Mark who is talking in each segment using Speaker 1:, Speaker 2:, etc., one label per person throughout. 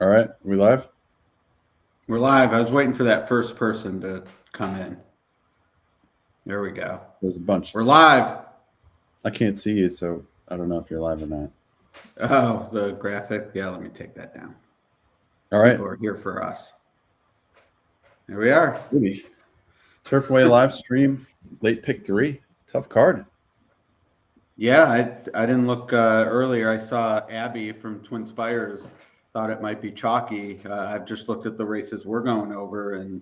Speaker 1: All right, we live?
Speaker 2: We're live. I was waiting for that first person to come in. There we go.
Speaker 1: There's a bunch.
Speaker 2: We're live.
Speaker 1: I can't see you, so I don't know if you're live or not.
Speaker 2: Oh, the graphic. Yeah, let me take that down.
Speaker 1: All right.
Speaker 2: People are here for us. There we are.
Speaker 1: Maybe. Turfway live stream, late pick 3. Tough card.
Speaker 2: Yeah, I didn't look earlier. I saw Abby from Twin Spires. Thought it might be chalky. I've just looked at the races we're going over and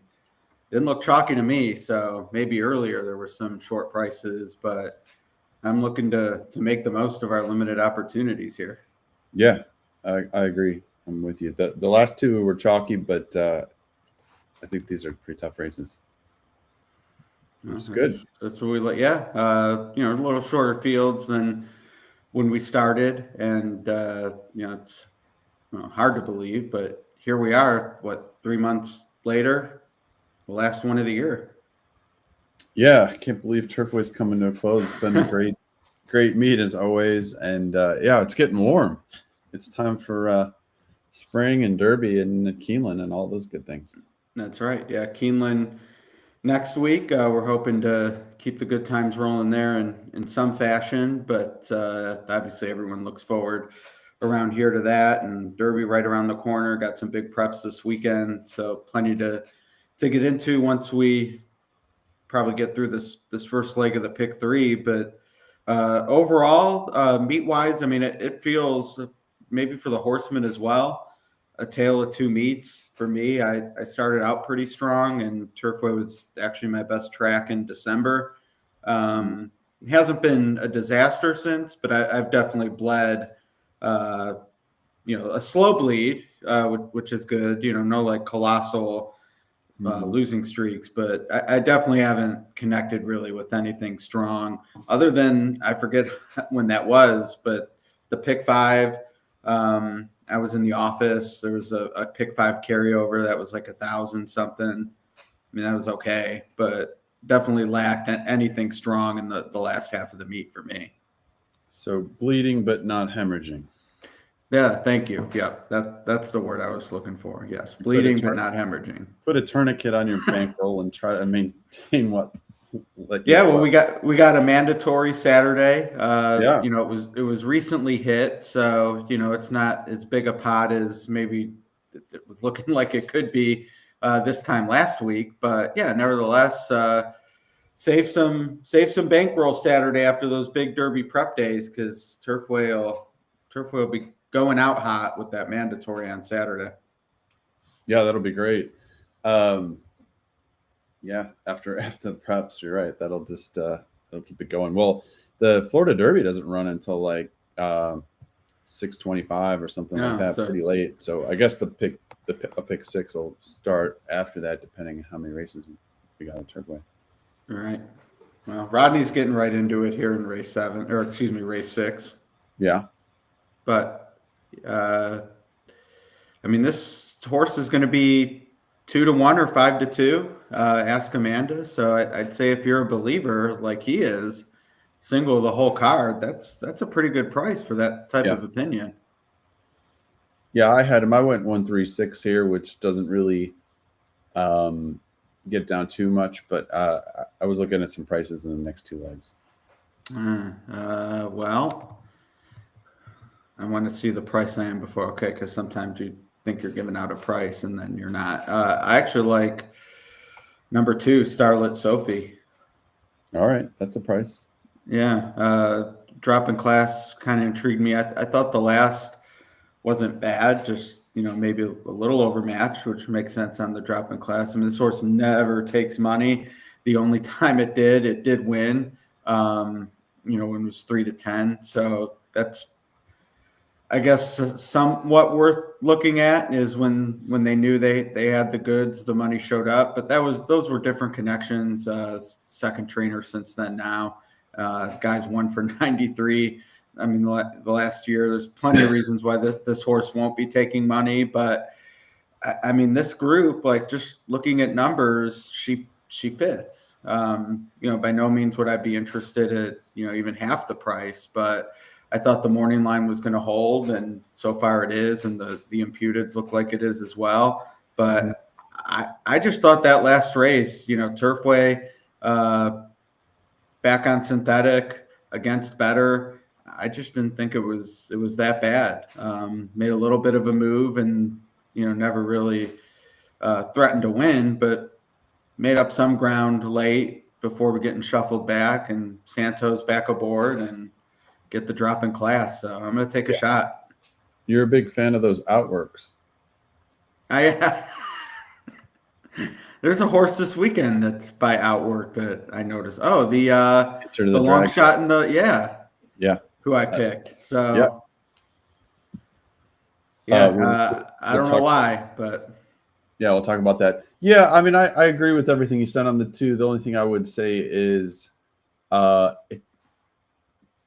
Speaker 2: didn't look chalky to me. So maybe earlier there were some short prices, but I'm looking to make the most of our limited opportunities here.
Speaker 1: Yeah, I agree. I'm with you. The last two were chalky, but I think these are pretty tough races. It's good.
Speaker 2: That's what we like. Yeah, a little shorter fields than when we started, and it's hard to believe, but here we are. What, 3 months later, the last one of the year.
Speaker 1: Yeah, I can't believe Turfway's coming to a close. It's been a great meet as always, and yeah, it's getting warm. It's time for spring and Derby and Keeneland and all those good things.
Speaker 2: That's right. Yeah, Keeneland next week. We're hoping to keep the good times rolling there in some fashion, but obviously everyone looks forward around here to that, and Derby right around the corner. Got some big preps this weekend, so plenty to get into once we probably get through this first leg of the pick 3. But overall, meet wise, I mean, it feels maybe for the horsemen as well, a tale of two meets for me. I started out pretty strong, and Turfway was actually my best track in December. It hasn't been a disaster since, but I've definitely bled, a slow bleed, which is good. No like colossal losing streaks, but I definitely haven't connected really with anything strong other than, I forget when that was, but the pick 5. I was in the office. There was a pick 5 carryover that was like 1,000 something. I mean, that was okay, but definitely lacked anything strong in the last half of the meet for me.
Speaker 1: So bleeding, but not hemorrhaging.
Speaker 2: Yeah, thank you. Yeah, that's the word I was looking for. Yes, bleeding, but not hemorrhaging.
Speaker 1: Put a tourniquet on your bankroll and try to maintain what.
Speaker 2: Yeah, well, we got a mandatory Saturday.
Speaker 1: Yeah.
Speaker 2: It was recently hit, so it's not as big a pot as maybe it was looking like it could be this time last week. But yeah, nevertheless, save some bankroll Saturday after those big Derby prep days, because Turfway will be going out hot with that mandatory on Saturday.
Speaker 1: Yeah, that'll be great. Yeah, after the preps, you're right. That'll just that'll keep it going. Well, the Florida Derby doesn't run until like 6:25 or something like that, pretty late. So I guess a pick 6 will start after that, depending on how many races we got at Turfway.
Speaker 2: All right. Well, Rodney's getting right into it here in race 6.
Speaker 1: Yeah.
Speaker 2: But I mean, this horse is going to be 2-1 or 5-2. Ask Amanda. So I'd say if you're a believer like he is, single the whole card, that's a pretty good price for that type of opinion.
Speaker 1: Yeah, I had him. I went 1-3-6 here, which doesn't really get down too much, but I was looking at some prices in the next 2 legs.
Speaker 2: Well, I want to see the price I am before. Okay, because sometimes you think you're giving out a price and then you're not. I actually like number 2, Starlit Sophie.
Speaker 1: All right, that's a price.
Speaker 2: Yeah, drop in class kind of intrigued me. I thought the last wasn't bad, just maybe a little overmatched, which makes sense on the drop in class. I mean, this horse never takes money. The only time it did win. When it was 3-10. So that's, I guess, somewhat worth looking at, is when they knew they had the goods, the money showed up. But those were different connections. Second trainer since then now. Guys won for 93. I mean, the last year, there's plenty of reasons why this horse won't be taking money. But I mean, this group, like, just looking at numbers, she fits. By no means would I be interested at even half the price, but I thought the morning line was going to hold, and so far it is, and the imputeds look like it is as well. But I just thought that last race, Turfway back on synthetic against better. I just didn't think it was that bad. Made a little bit of a move, and never really threatened to win, but made up some ground late before we're getting shuffled back, and Santos back aboard and get the drop in class. So I'm going to take a shot.
Speaker 1: You're a big fan of those outworks.
Speaker 2: There's a horse this weekend that's by outwork that I noticed. Oh, the long
Speaker 1: drag
Speaker 2: shot in the who I picked. So I don't know why, but
Speaker 1: yeah, we'll talk about that. Yeah, I mean, I agree with everything you said on the two. The only thing I would say is it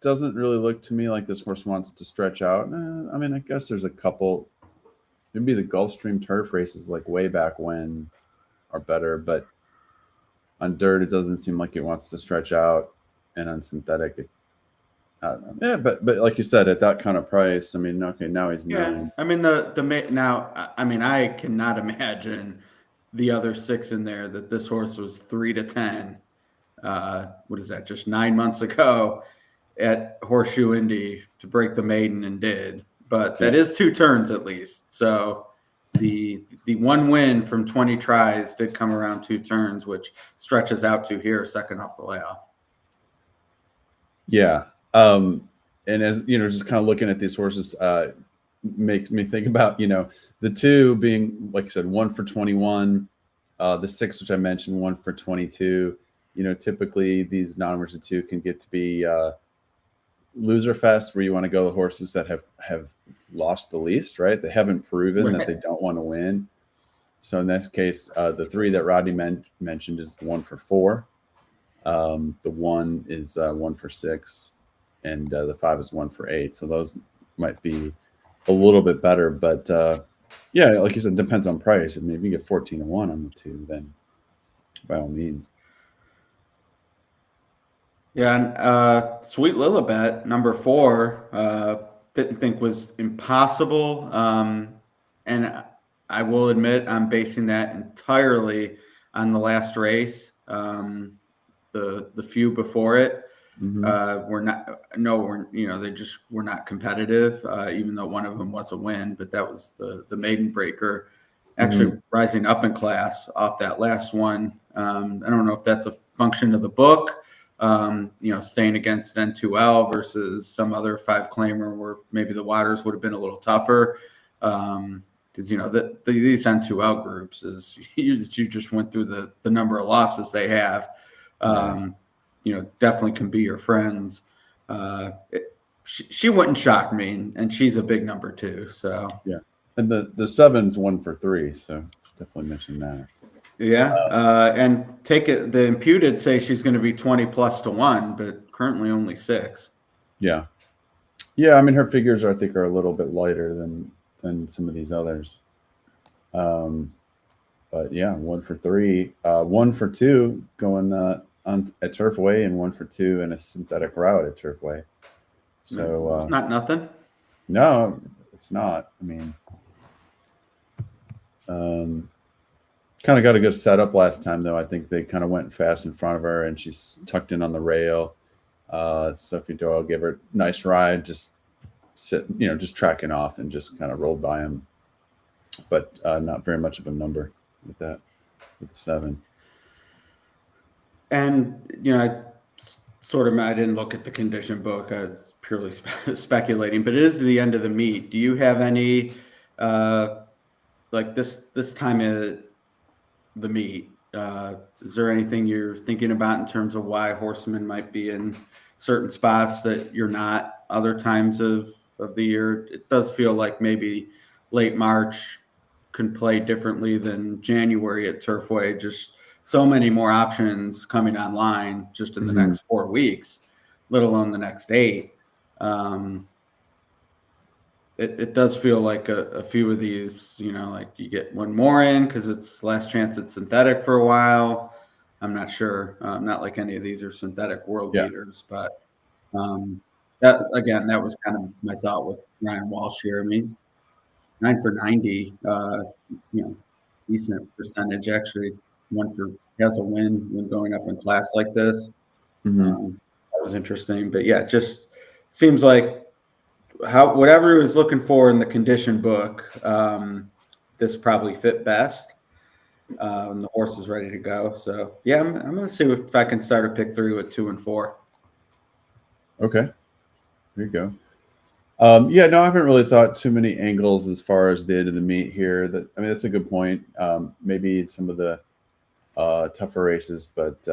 Speaker 1: doesn't really look to me like this horse wants to stretch out. I mean, I guess there's a couple. Maybe the Gulfstream turf races like way back when are better, but on dirt it doesn't seem like it wants to stretch out, and on synthetic I don't know. Yeah, but like you said, at that kind of price, I mean, okay, now he's 9.
Speaker 2: I mean I cannot imagine the other 6 in there that this horse was 3 to 10. What is that? Just 9 months ago at Horseshoe Indy to break the maiden, and did. But that is 2 turns at least. So the one win from 20 tries did come around 2 turns, which stretches out to here second off the layoff.
Speaker 1: Yeah. And as just kind of looking at these horses makes me think about, the 2 being, like I said, 1 for 21, the 6, which I mentioned, 1 for 22. Typically these non-winners of 2 can get to be loser fest, where you want to go the horses that have lost the least, right? They haven't proven that they don't want to win. So in this case, the 3 that Rodney mentioned is 1 for 4. The 1 is 1 for 6, and the 5 is 1 for 8. So those might be a little bit better, but yeah, like you said, depends on price. I mean, if you get 14 to 1 on the 2, then by all means.
Speaker 2: Yeah, and Sweet Lilibet, number 4, didn't think was impossible. And I will admit I'm basing that entirely on the last race. The few before it were they just were not competitive, even though one of them was a win, but that was the maiden breaker, actually rising up in class off that last one. I don't know if that's a function of the book, staying against N2L versus some other 5-claimer where maybe the waters would have been a little tougher. Because these N2L groups is you just went through the number of losses they have. Definitely can be your friends. She wouldn't shock me, and she's a big number 2. So
Speaker 1: yeah, and the 7's 1 for 3. So definitely mention that.
Speaker 2: Yeah, and take it. The imputed say she's going to be 20 plus to 1, but currently only 6.
Speaker 1: Yeah. I mean, her figures I think are a little bit lighter than some of these others. But yeah, 1 for 3, 1 for 2 going on at Turfway, and 1 for 2 in a synthetic route at Turfway. So
Speaker 2: it's not nothing.
Speaker 1: No, it's not. I mean, kind of got a good setup last time, though. I think they kind of went fast in front of her, and she's tucked in on the rail. Sophie Doyle gave her a nice ride, just just tracking off, and just kind of rolled by him. But not very much of a number with the 7.
Speaker 2: And I didn't look at the condition book. I was purely speculating, but it is the end of the meet. Do you have any like this time of the meet? Is there anything you're thinking about in terms of why horsemen might be in certain spots that you're not other times of the year? It does feel like maybe late March can play differently than January at Turfway. Just so many more options coming online just in the next 4 weeks, let alone the next 8. It does feel like a few of these, like you get one more in because it's last chance at synthetic for a while. I'm not sure. Not like any of these are synthetic world leaders, but That again, that was kind of my thought with Ryan Walsh here. I mean, he's 9 for 90, decent percentage. Actually, has a win when going up in class like this. That was interesting. But yeah, just seems like whatever he was looking for in the condition book, this probably fit best. The horse is ready to go. So yeah, I'm going to see if I can start a pick 3 with 2 and 4.
Speaker 1: Okay, there you go. Yeah, no, I haven't really thought too many angles as far as the end of the meet here. That's a good point. Maybe some of the tougher races, but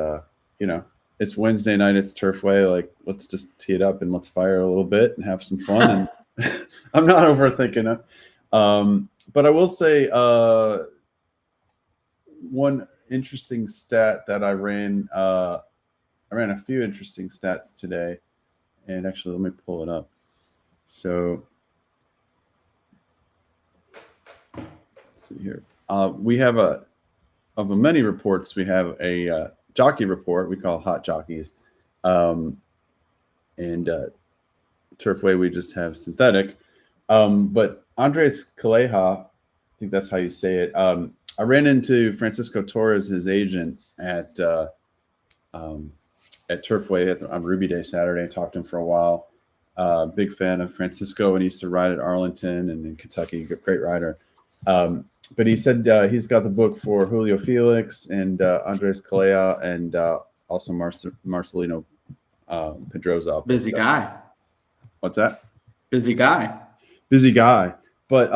Speaker 1: it's Wednesday night. It's Turfway. Like, let's just tee it up and let's fire a little bit and have some fun. And I'm not overthinking it. But I will say one interesting stat that I ran. I ran a few interesting stats today, and actually, let me pull it up. So, let's see here. We have of the many reports, we have a jockey report we call hot jockeys, and Turfway we just have synthetic. But Andres Calleja, I think that's how you say it. I ran into Francisco Torres, his agent, at Turfway on Ruby Day Saturday. I talked to him for a while. Big fan of Francisco, and he used to ride at Arlington and in Kentucky. Great rider. But he said he's got the book for Julio Felix and Andres Calleja and also Marcelino Pedrosa.
Speaker 2: Busy guy.
Speaker 1: What's that?
Speaker 2: Busy guy.
Speaker 1: Busy guy. But,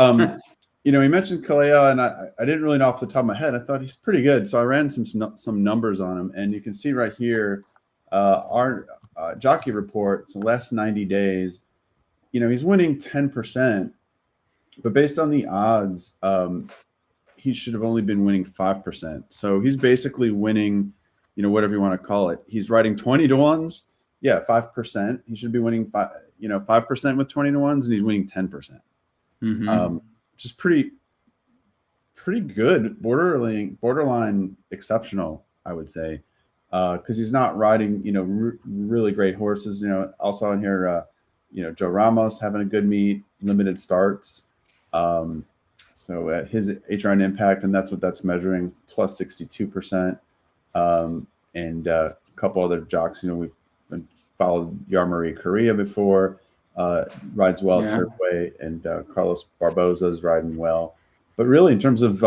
Speaker 1: he mentioned Calleja, and I didn't really know off the top of my head. I thought he's pretty good. So I ran some numbers on him, and you can see right here our jockey report, it's the last 90 days. He's winning 10%, but based on the odds, he should have only been winning 5%. So he's basically winning, whatever you want to call it. He's riding 20 to 1s. Yeah, 5%. He should be winning 5% with 20 to 1s, and he's winning 10%. Just pretty good, borderline exceptional, I would say, because he's not riding, really great horses. Also in here, Joe Ramos having a good meet, limited starts. So at his HRN impact, and that's what that's measuring, plus 62%. And a couple other jocks, we've followed Yarmari Correa before, rides well at Turfway, and Carlos Barboza is riding well. But really, in terms of,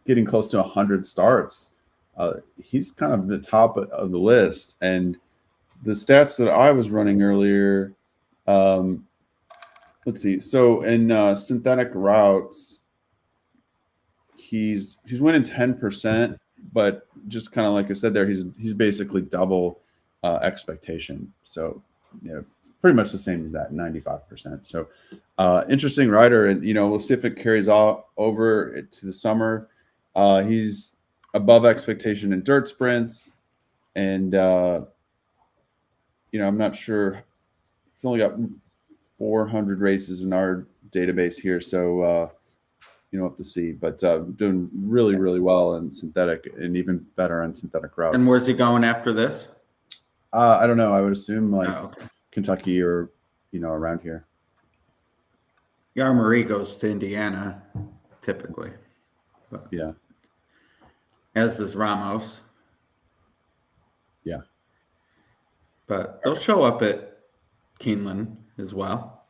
Speaker 1: getting close to 100 starts, he's kind of the top of the list. And the stats that I was running earlier, let's see. So in synthetic routes, he's winning 10%, but just kind of like I said there, he's basically double expectation. So pretty much the same as that, 95%. So interesting rider, and we'll see if it carries over to the summer. He's above expectation in dirt sprints, and I'm not sure. It's only got 400 races in our database here, so we'll have to see. But doing really, really well in synthetic, and even better on synthetic routes.
Speaker 2: And where's he going after this?
Speaker 1: I don't know. I would assume Kentucky or around here.
Speaker 2: Yarmari goes to Indiana typically. But
Speaker 1: yeah.
Speaker 2: As does Ramos.
Speaker 1: Yeah.
Speaker 2: But they'll show up at Keeneland as well.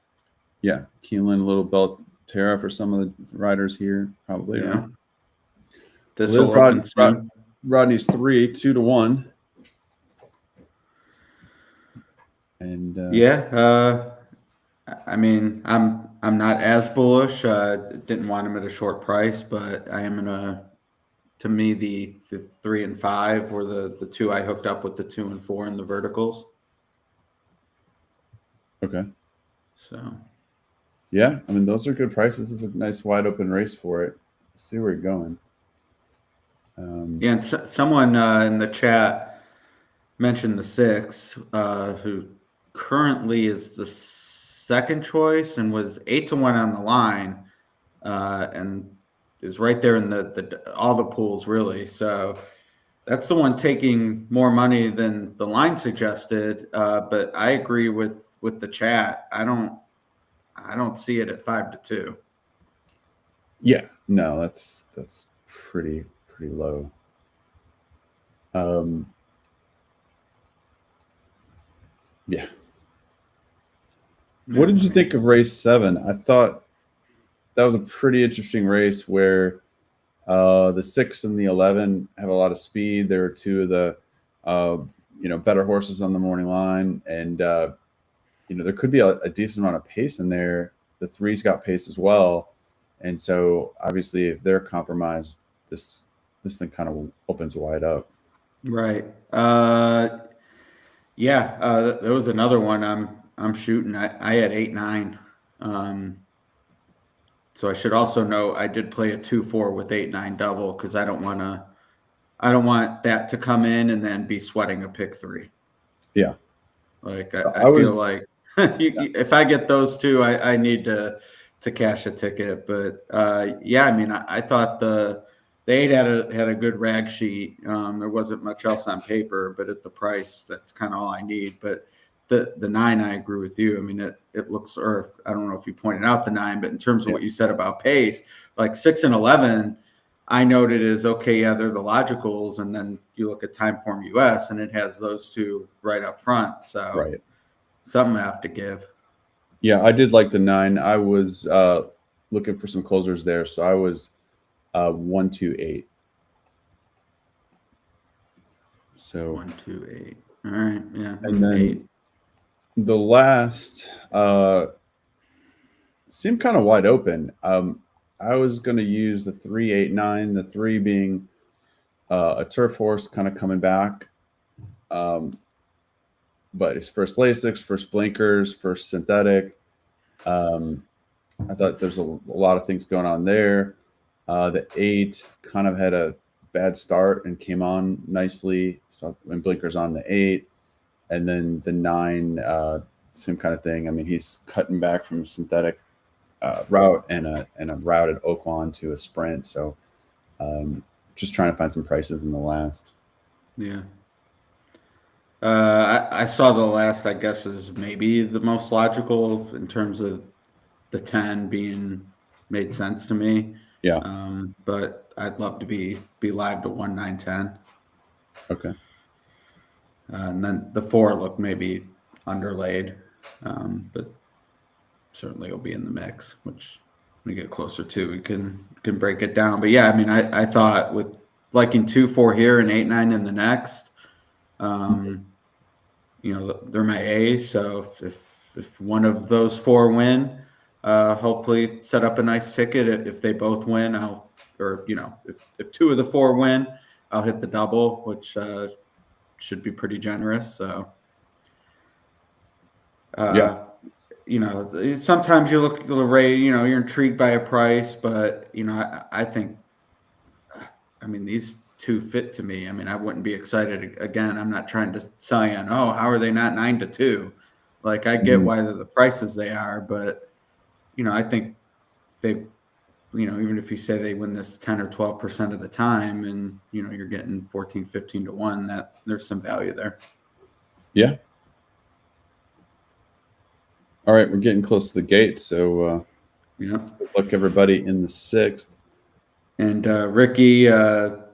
Speaker 1: Yeah. Keeneland, a little Belterra for some of the riders here, probably.
Speaker 2: Yeah.
Speaker 1: Right?
Speaker 2: This will open soon.
Speaker 1: Rodney's 2 to 1. And
Speaker 2: I mean, I'm not as bullish. Didn't want him at a short price, but I am to me, the 3 and 5 were the two I hooked up with, the 2 and 4 in the verticals.
Speaker 1: Okay.
Speaker 2: So.
Speaker 1: Yeah, I mean, those are good prices. This is a nice wide open race for it. Let's see where you're going.
Speaker 2: And someone in the chat mentioned the 6, who currently is the second choice and was 8 to 1 on the line, and is right there in the all the pools really. So That's the one taking more money than the line suggested. But I agree with the chat. I don't see it at 5-2.
Speaker 1: Yeah, no, that's pretty low. Yeah. What did you think of race 7? I thought that was a pretty interesting race where the 6 and the 11 have a lot of speed. There are two of the better horses on the morning line, and there could be a decent amount of pace in there. The 3's got pace as well, and so obviously if they're compromised, this thing kind of opens wide up.
Speaker 2: Right. Yeah. There was another one I'm shooting. I had 8-9. So I should also note I did play a 2-4 with 8-9 double because I don't want that to come in and then be sweating a pick 3.
Speaker 1: Yeah.
Speaker 2: Like I feel like if I get those two, I need to cash a ticket. But yeah, I mean, I thought the 8 had a good rag sheet. There wasn't much else on paper, but at the price, that's kind of all I need. But the 9, I agree with you. I mean, it looks, or I don't know if you pointed out the 9, but in terms of what you said about pace, like 6 and 11, I noted is okay. Yeah, they're the logicals, and then you look at Timeform US, and it has those two right up front. So
Speaker 1: right.
Speaker 2: Something I have to give.
Speaker 1: Yeah, I did like the 9. I was looking for some closers there, so I was 1-2-8. So
Speaker 2: 1-2-8. All right, yeah.
Speaker 1: And then
Speaker 2: 8.
Speaker 1: The last seemed kind of wide open. I was going to use the 3-8-9, the 3 being a turf horse kind of coming back. But it's first Lasix, first blinkers, first synthetic. I thought there's a lot of things going on there. The 8 kind of had a bad start and came on nicely. So when blinkers on the 8, and then the 9, same kind of thing. I mean, he's cutting back from a synthetic route and a route at Oaklawn to a sprint. So just trying to find some prices in the last.
Speaker 2: Yeah. I saw the last, I guess, is maybe the most logical in terms of the 10 being made sense to me.
Speaker 1: Yeah.
Speaker 2: But I'd love to be live to 1-9-10.
Speaker 1: Okay.
Speaker 2: And then the 4 looked maybe underlaid, but certainly will be in the mix, which when we get closer to, we can break it down. But yeah, I mean, I thought with liking 2-4 here and 8-9 in the next, they're my A's. So if one of those 4 win, hopefully set up a nice ticket. If they both win, if 2 of the 4 win, I'll hit the double, which should be pretty generous. So,
Speaker 1: Yeah.
Speaker 2: Sometimes you look at the rate, you're intrigued by a price, but I think, I mean, these 2 fit to me. I mean, I wouldn't be excited again. I'm not trying to sell you on, how are they not 9-2? Like, I get why they're the prices they are, but I think they, even if you say they win this 10 or 12% of the time, and you're getting 14, 15 to 1, that there's some value there.
Speaker 1: Yeah. All right, we're getting close to the gate, so good luck everybody in the 6th.
Speaker 2: And Ricky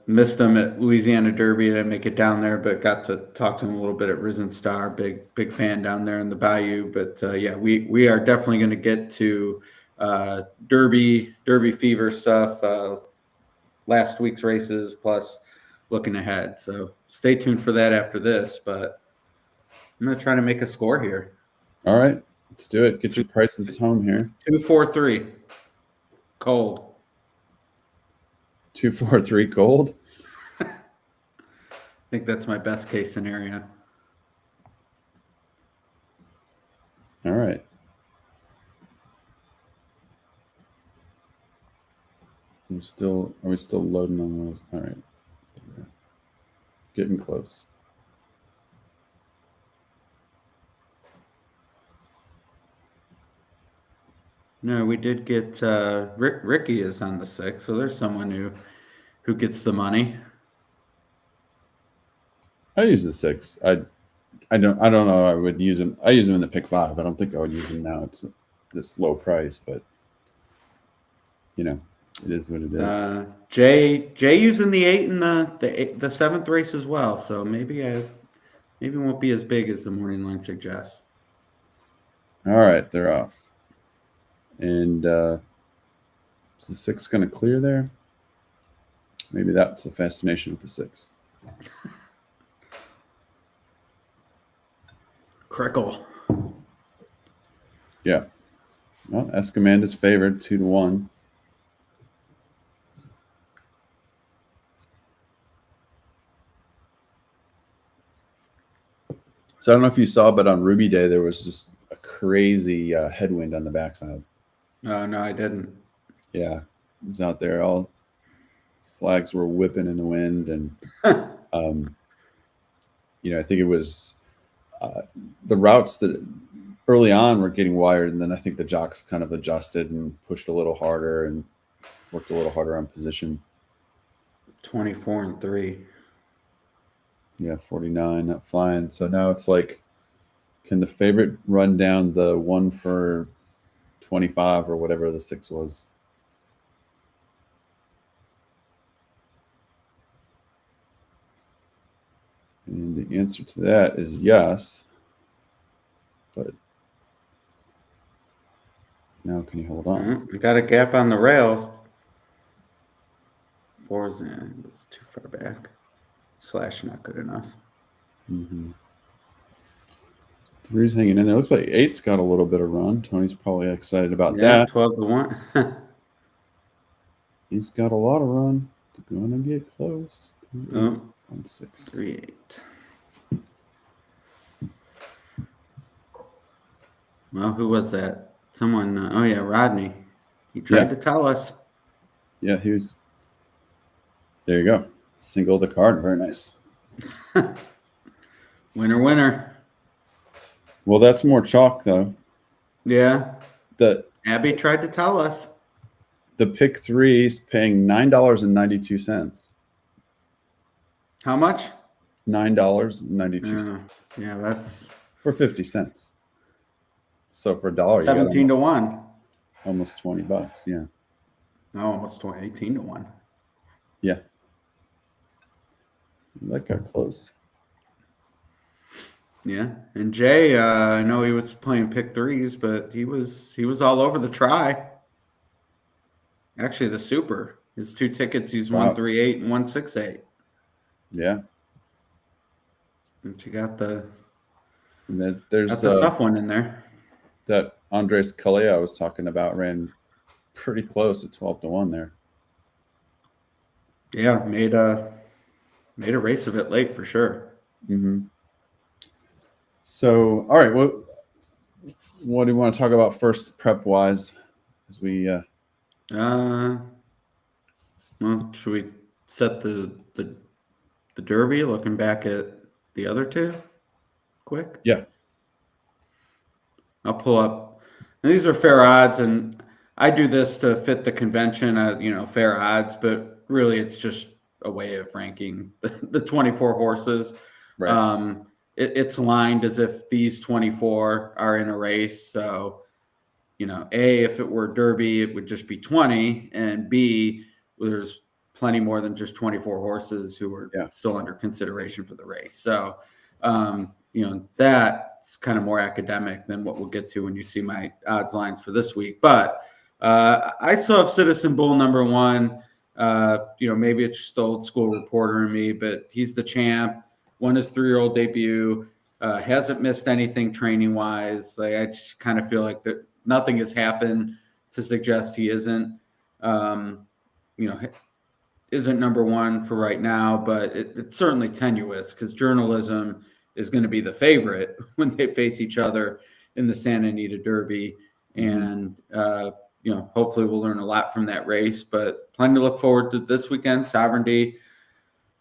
Speaker 2: missed him at Louisiana Derby. Didn't make it down there, but got to talk to him a little bit at Risen Star. Big fan down there in the Bayou. But yeah, we are definitely going to get to Derby fever stuff, last week's races, plus looking ahead. So stay tuned for that after this. But I'm going to try to make a score here.
Speaker 1: All right, let's do it. Get your prices home here.
Speaker 2: 2-4-3 cold.
Speaker 1: 2-4-3 cold.
Speaker 2: I think that's my best case scenario.
Speaker 1: All right. Are we still loading on those? All right. Getting close.
Speaker 2: No, we did get Ricky is on the 6, so there's someone who gets the money.
Speaker 1: I use the 6. I don't know. I would use him. I use him in the pick 5. I don't think I would use him now. It's this low price, but you know, it is what it is.
Speaker 2: Jay using the 8 in the 7th race as well. So maybe won't be as big as the morning line suggests.
Speaker 1: All right, they're off. And is the 6 going to clear there? Maybe that's the fascination with the 6.
Speaker 2: Crickle.
Speaker 1: Yeah. Well, Escamanda's favored 2-1. So I don't know if you saw, but on Ruby Day there was just a crazy headwind on the backside.
Speaker 2: No, I didn't.
Speaker 1: Yeah, it was out there. All flags were whipping in the wind, and I think it was the routes that early on were getting wired, and then I think the jocks kind of adjusted and pushed a little harder and worked a little harder on position.
Speaker 2: 24-3.
Speaker 1: Yeah, 49 not flying. So now it's like, can the favorite run down the 1 for 25 or whatever the 6 was? And the answer to that is yes. But now can you hold on?
Speaker 2: We got a gap on the rail. 4's in. It's too far back. / not good enough.
Speaker 1: Mm-hmm. 3's hanging in there. Looks like 8's got a little bit of run. Tony's probably excited about that.
Speaker 2: 12-1.
Speaker 1: He's got a lot of run. It's going to get close. 1-6.
Speaker 2: 3-8. Well, who was that? Someone. Oh yeah, Rodney. He tried to tell us.
Speaker 1: Yeah, he was. There you go. Single the card. Very nice.
Speaker 2: Winner.
Speaker 1: Well, that's more chalk, though.
Speaker 2: Yeah. Abby tried to tell us.
Speaker 1: The pick 3 is paying $9.92.
Speaker 2: How much?
Speaker 1: $9.92.
Speaker 2: Yeah, that's
Speaker 1: for 50 cents. So for $1,
Speaker 2: 17-1.
Speaker 1: Almost $20. Yeah.
Speaker 2: No, almost 18-1.
Speaker 1: Yeah. That got close.
Speaker 2: Yeah, and Jay, I know he was playing pick 3s, but he was all over the try. Actually, the super. His 2 tickets, he's 138 and 168.
Speaker 1: Yeah.
Speaker 2: And you got the.
Speaker 1: And then there's
Speaker 2: the tough one in there.
Speaker 1: That Andres Calea I was talking about ran pretty close at 12-1 there.
Speaker 2: Yeah, made a race of it late for sure.
Speaker 1: Mm-hmm. So, all right. Well, what do you want to talk about first, prep wise, as we?
Speaker 2: Well, should we set the Derby? Looking back at the other 2, quick.
Speaker 1: Yeah.
Speaker 2: I'll pull up. And these are fair odds, and I do this to fit the convention. Fair odds, but really, it's just a way of ranking the 24 horses.
Speaker 1: Right.
Speaker 2: It's lined as if these 24 are in a race. So, A, if it were Derby, it would just be 20, and B, there's plenty more than just 24 horses who are still under consideration for the race. So, that's kind of more academic than what we'll get to when you see my odds lines for this week. But I still have Citizen Bull number 1. Maybe it's just the old school reporter in me, but he's the champ. Won his 3-year-old debut. Hasn't missed anything training wise. Like, I just kind of feel like that nothing has happened to suggest he isn't number 1 for right now, but it's certainly tenuous because journalism is going to be the favorite when they face each other in the Santa Anita Derby. And, hopefully we'll learn a lot from that race, but plenty to look forward to this weekend. Sovereignty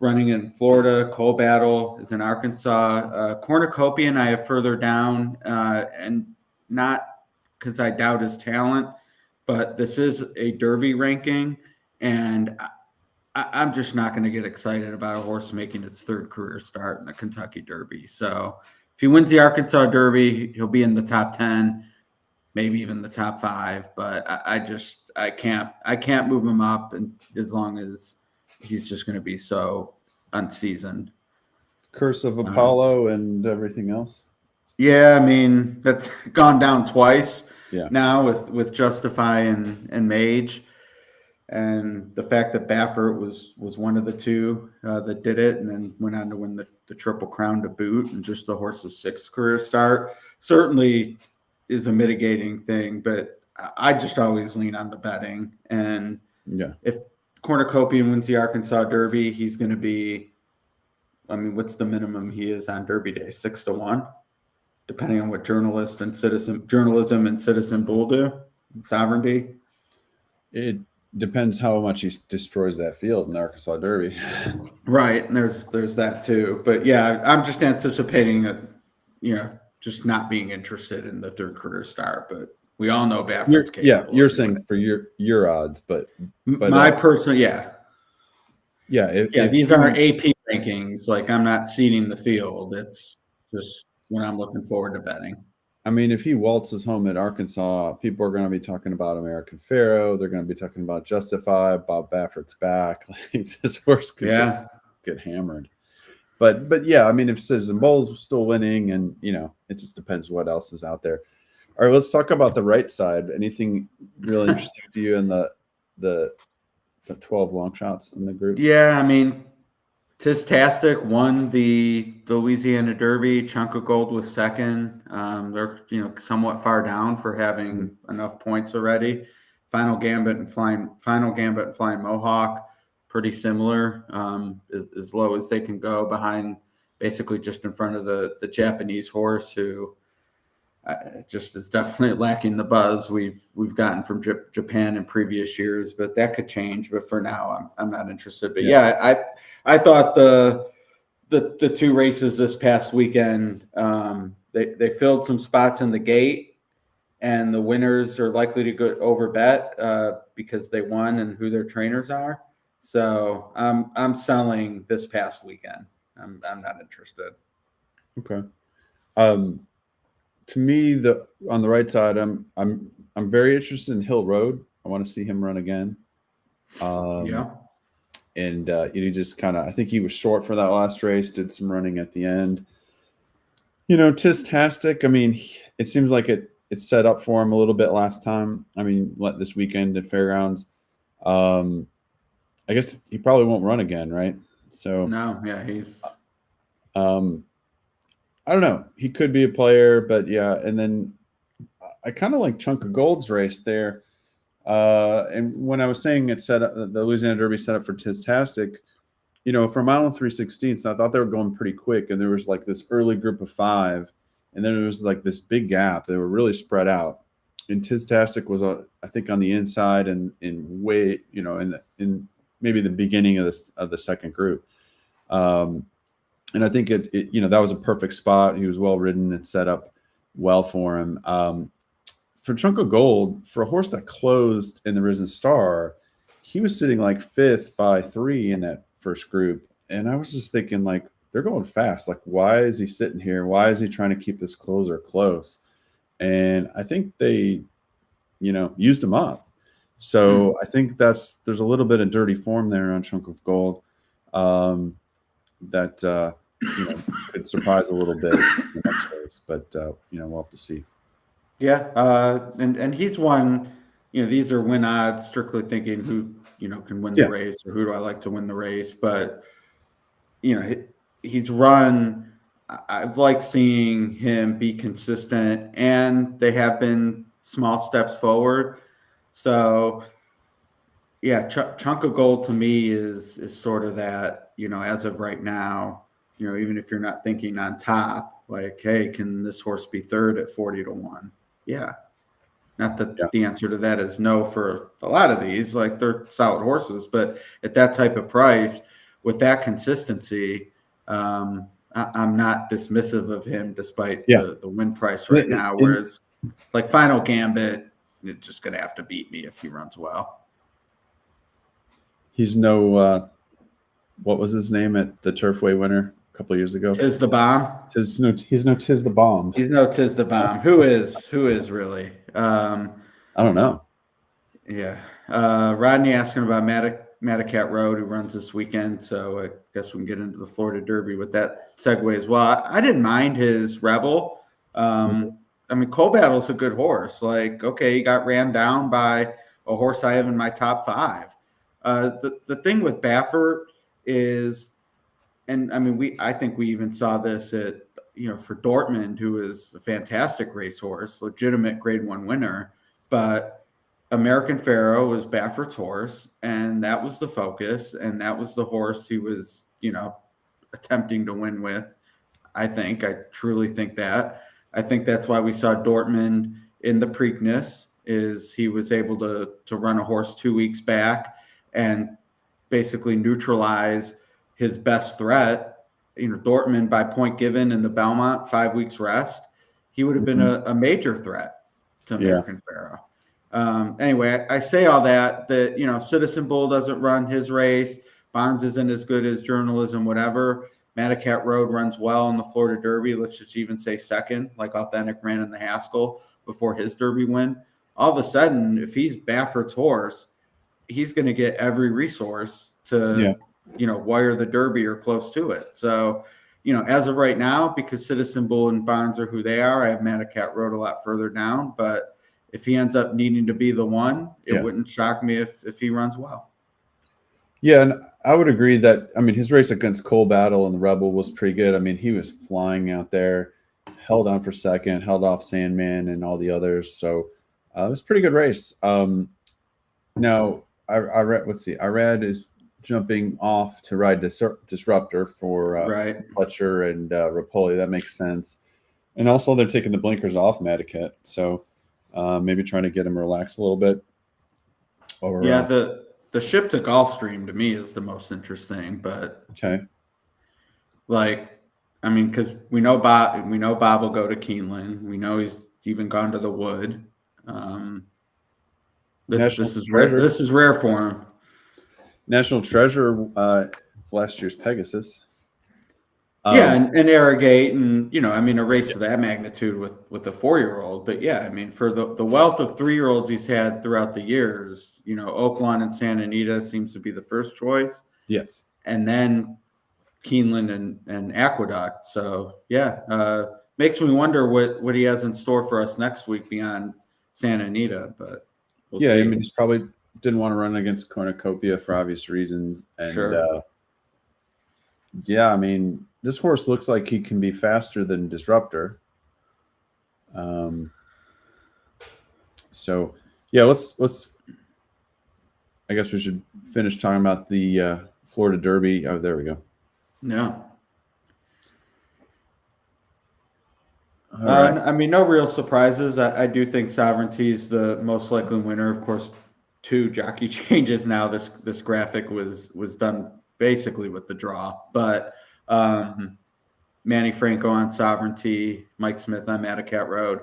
Speaker 2: running in Florida. Coal Battle is in Arkansas. Cornucopian I have further down, and not because I doubt his talent, but this is a Derby ranking. And I'm just not going to get excited about a horse making its third career start in the Kentucky Derby. So if he wins the Arkansas Derby, he'll be in the top 10, maybe even the top 5. But I can't move him up, and as long as he's just going to be so unseasoned.
Speaker 1: Curse of Apollo and everything else.
Speaker 2: Yeah, I mean, that's gone down twice
Speaker 1: Yeah.
Speaker 2: now with Justify and Mage. And the fact that Baffert was one of the two that did it and then went on to win the Triple Crown to boot, and just the horse's 6th career start certainly is a mitigating thing. But I just always lean on the betting. And
Speaker 1: Yeah.
Speaker 2: if Cornucopian wins the Arkansas Derby, he's going to be, I mean, what's the minimum he is on Derby Day? 6-1, depending on what journalism and Citizen Bull do, Sovereignty.
Speaker 1: It depends how much he destroys that field in the Arkansas Derby.
Speaker 2: Right, and there's that too. But yeah, I'm just anticipating just not being interested in the 3rd career start. But we all know Baffert's capable.
Speaker 1: You're saying for your odds, but
Speaker 2: my personal,
Speaker 1: yeah. If
Speaker 2: these aren't AP rankings. Like, I'm not seeding the field. It's just when I'm looking forward to betting.
Speaker 1: I mean, if he waltzes home at Arkansas, people are going to be talking about American Pharaoh. They're going to be talking about Justify, Bob Baffert's back. Like, this horse could get hammered. But yeah, I mean, if Citizen Bull's still winning, and it just depends what else is out there. All right, let's talk about the right side. Anything really interesting to you in the 12 long shots in the group?
Speaker 2: Yeah, I mean, Tistastic won the Louisiana Derby. Chunk of Gold was 2nd. They're somewhat far down for having enough points already. Final Gambit and Flying Mohawk, pretty similar, as low as they can go, behind, basically just in front of the Japanese horse, who just is definitely lacking the buzz we've gotten from Japan in previous years. But that could change. But for now, I'm not interested. But I thought the 2 races this past weekend, they filled some spots in the gate, and the winners are likely to go over bet because they won and who their trainers are. So I'm selling this past weekend. I'm not interested.
Speaker 1: Okay. To me, on the right side, I'm very interested in Hill Road. I want to see him run again. And he just kind of, I think he was short for that last race, did some running at the end. Tistastic, I mean, it seems like it's set up for him a little bit last time. I mean, this weekend at Fairgrounds. I guess he probably won't run again, right? So
Speaker 2: no, yeah, he's
Speaker 1: I don't know. He could be a player, but yeah. And then I kind of like Chunk of Gold's race there. And when I was saying it set up, the Louisiana Derby set up for Tistastic, for mile and 3/16, I thought they were going pretty quick. And there was like this early group of 5, and then there was like this big gap. They were really spread out. And Tistastic was, I think, on the inside and in way, in maybe the beginning of the second group. And I think that was a perfect spot. He was well ridden and set up well for him. For Chunk of Gold, for a horse that closed in the Risen Star, he was sitting like 5th by 3 in that first group. And I was just thinking, like, they're going fast. Like, why is he sitting here? Why is he trying to keep this closer close? And I think they, used him up. So I think there's a little bit of dirty form there on Chunk of Gold. That could surprise a little bit in the next race, but we'll have to see.
Speaker 2: Yeah, and he's won. These are win odds, strictly thinking who can win the race, or who do I like to win the race. But he's run. I've liked seeing him be consistent, and they have been small steps forward. So yeah, Chunk of Gold to me is sort of that, as of right now, even if you're not thinking on top, like, hey, can this horse be 3rd at 40-1? Yeah. Not that the answer to that is no for a lot of these, like, they're solid horses, but at that type of price with that consistency, I'm not dismissive of him despite the win price right now. Whereas like Final Gambit, it's just going to have to beat me if he runs well.
Speaker 1: He's no what was his name at the Turfway winner a couple of years ago?
Speaker 2: Tis the bomb.
Speaker 1: He's no Tis the bomb.
Speaker 2: He's no Tis the bomb. Who is really?
Speaker 1: I don't know.
Speaker 2: Yeah. Rodney asking about Madacat Road, who runs this weekend. So I guess we can get into the Florida Derby with that segue as well. I didn't mind his Rebel. I mean, Coal Battle's a good horse. Like, okay, he got ran down by a horse I have in my top 5. The thing with Baffert is, and I mean, I think we even saw this at, for Dortmund, who is a fantastic racehorse, legitimate Grade 1 winner, but American Pharaoh was Baffert's horse, and that was the focus, and that was the horse he was, attempting to win with. I truly think that. I think that's why we saw Dortmund in the Preakness, is he was able to run a horse 2 weeks back and basically neutralize his best threat. Dortmund, by point given in the Belmont, 5 weeks rest, he would have been a major threat to American Pharaoh. Anyway, I say all that Citizen Bull doesn't run his race. Barnes isn't as good as Journalism, whatever. Madacat Road runs well in the Florida Derby. Let's just even say second, like Authentic ran in the Haskell before his Derby win. All of a sudden, if he's Baffert's horse, he's going to get every resource to, wire the Derby or close to it. So, as of right now, because Citizen Bull and Barnes are who they are, I have Madacat Road a lot further down. But if he ends up needing to be the one, it wouldn't shock me if he runs well.
Speaker 1: Yeah, and I would agree that, I mean, his race against Coal Battle and the Rebel was pretty good. I mean, he was flying out there, held on for second, held off Sandman and all the others. So it was a pretty good race. Now, Irad is jumping off to ride Disruptor for Fletcher and Rapoli. That makes sense. And also they're taking the blinkers off Madacat. So maybe trying to get him relaxed a little bit.
Speaker 2: The ship to Gulfstream to me is the most interesting, but
Speaker 1: okay.
Speaker 2: Because we know Bob will go to Keeneland. We know he's even gone to the Wood. This is rare for him.
Speaker 1: National Treasure, last year's Pegasus.
Speaker 2: And Arrogate, and a race of that magnitude with a 4-year-old. But for the wealth of 3-year-olds he's had throughout the years, Oaklawn and Santa Anita seems to be the first choice.
Speaker 1: Yes, and
Speaker 2: then Keeneland and Aqueduct. So makes me wonder what he has in store for us next week beyond Santa Anita. But we'll see.
Speaker 1: I mean, he's probably didn't want to run against Cornucopia for obvious reasons, and
Speaker 2: sure.
Speaker 1: I mean, this horse looks like he can be faster than Disruptor. Let's. I guess we should finish talking about the Florida Derby. Oh, there we go.
Speaker 2: No.
Speaker 1: Right.
Speaker 2: No real surprises. I do think Sovereignty is the most likely winner. Of course, 2 jockey changes now. This graphic was done basically with the draw, but Manny Franco on Sovereignty, Mike Smith on Madacat Road.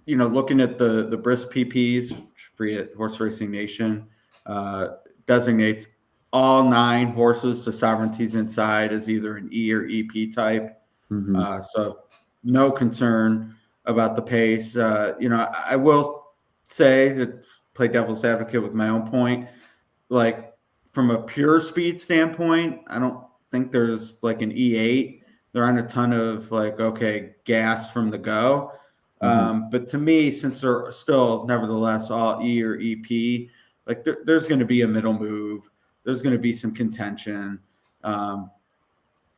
Speaker 2: Looking at the Brisk PPs, free at Horse Racing Nation, designates all 9 horses to Sovereignty's inside as either an E or EP type. So no concern about the pace. I will say, to play devil's advocate with my own point, like from a pure speed standpoint, I don't think there's like an E8. There aren't a ton of gas from the go. But to me, since they're still nevertheless all E or EP, there's going to be a middle move. There's going to be some contention.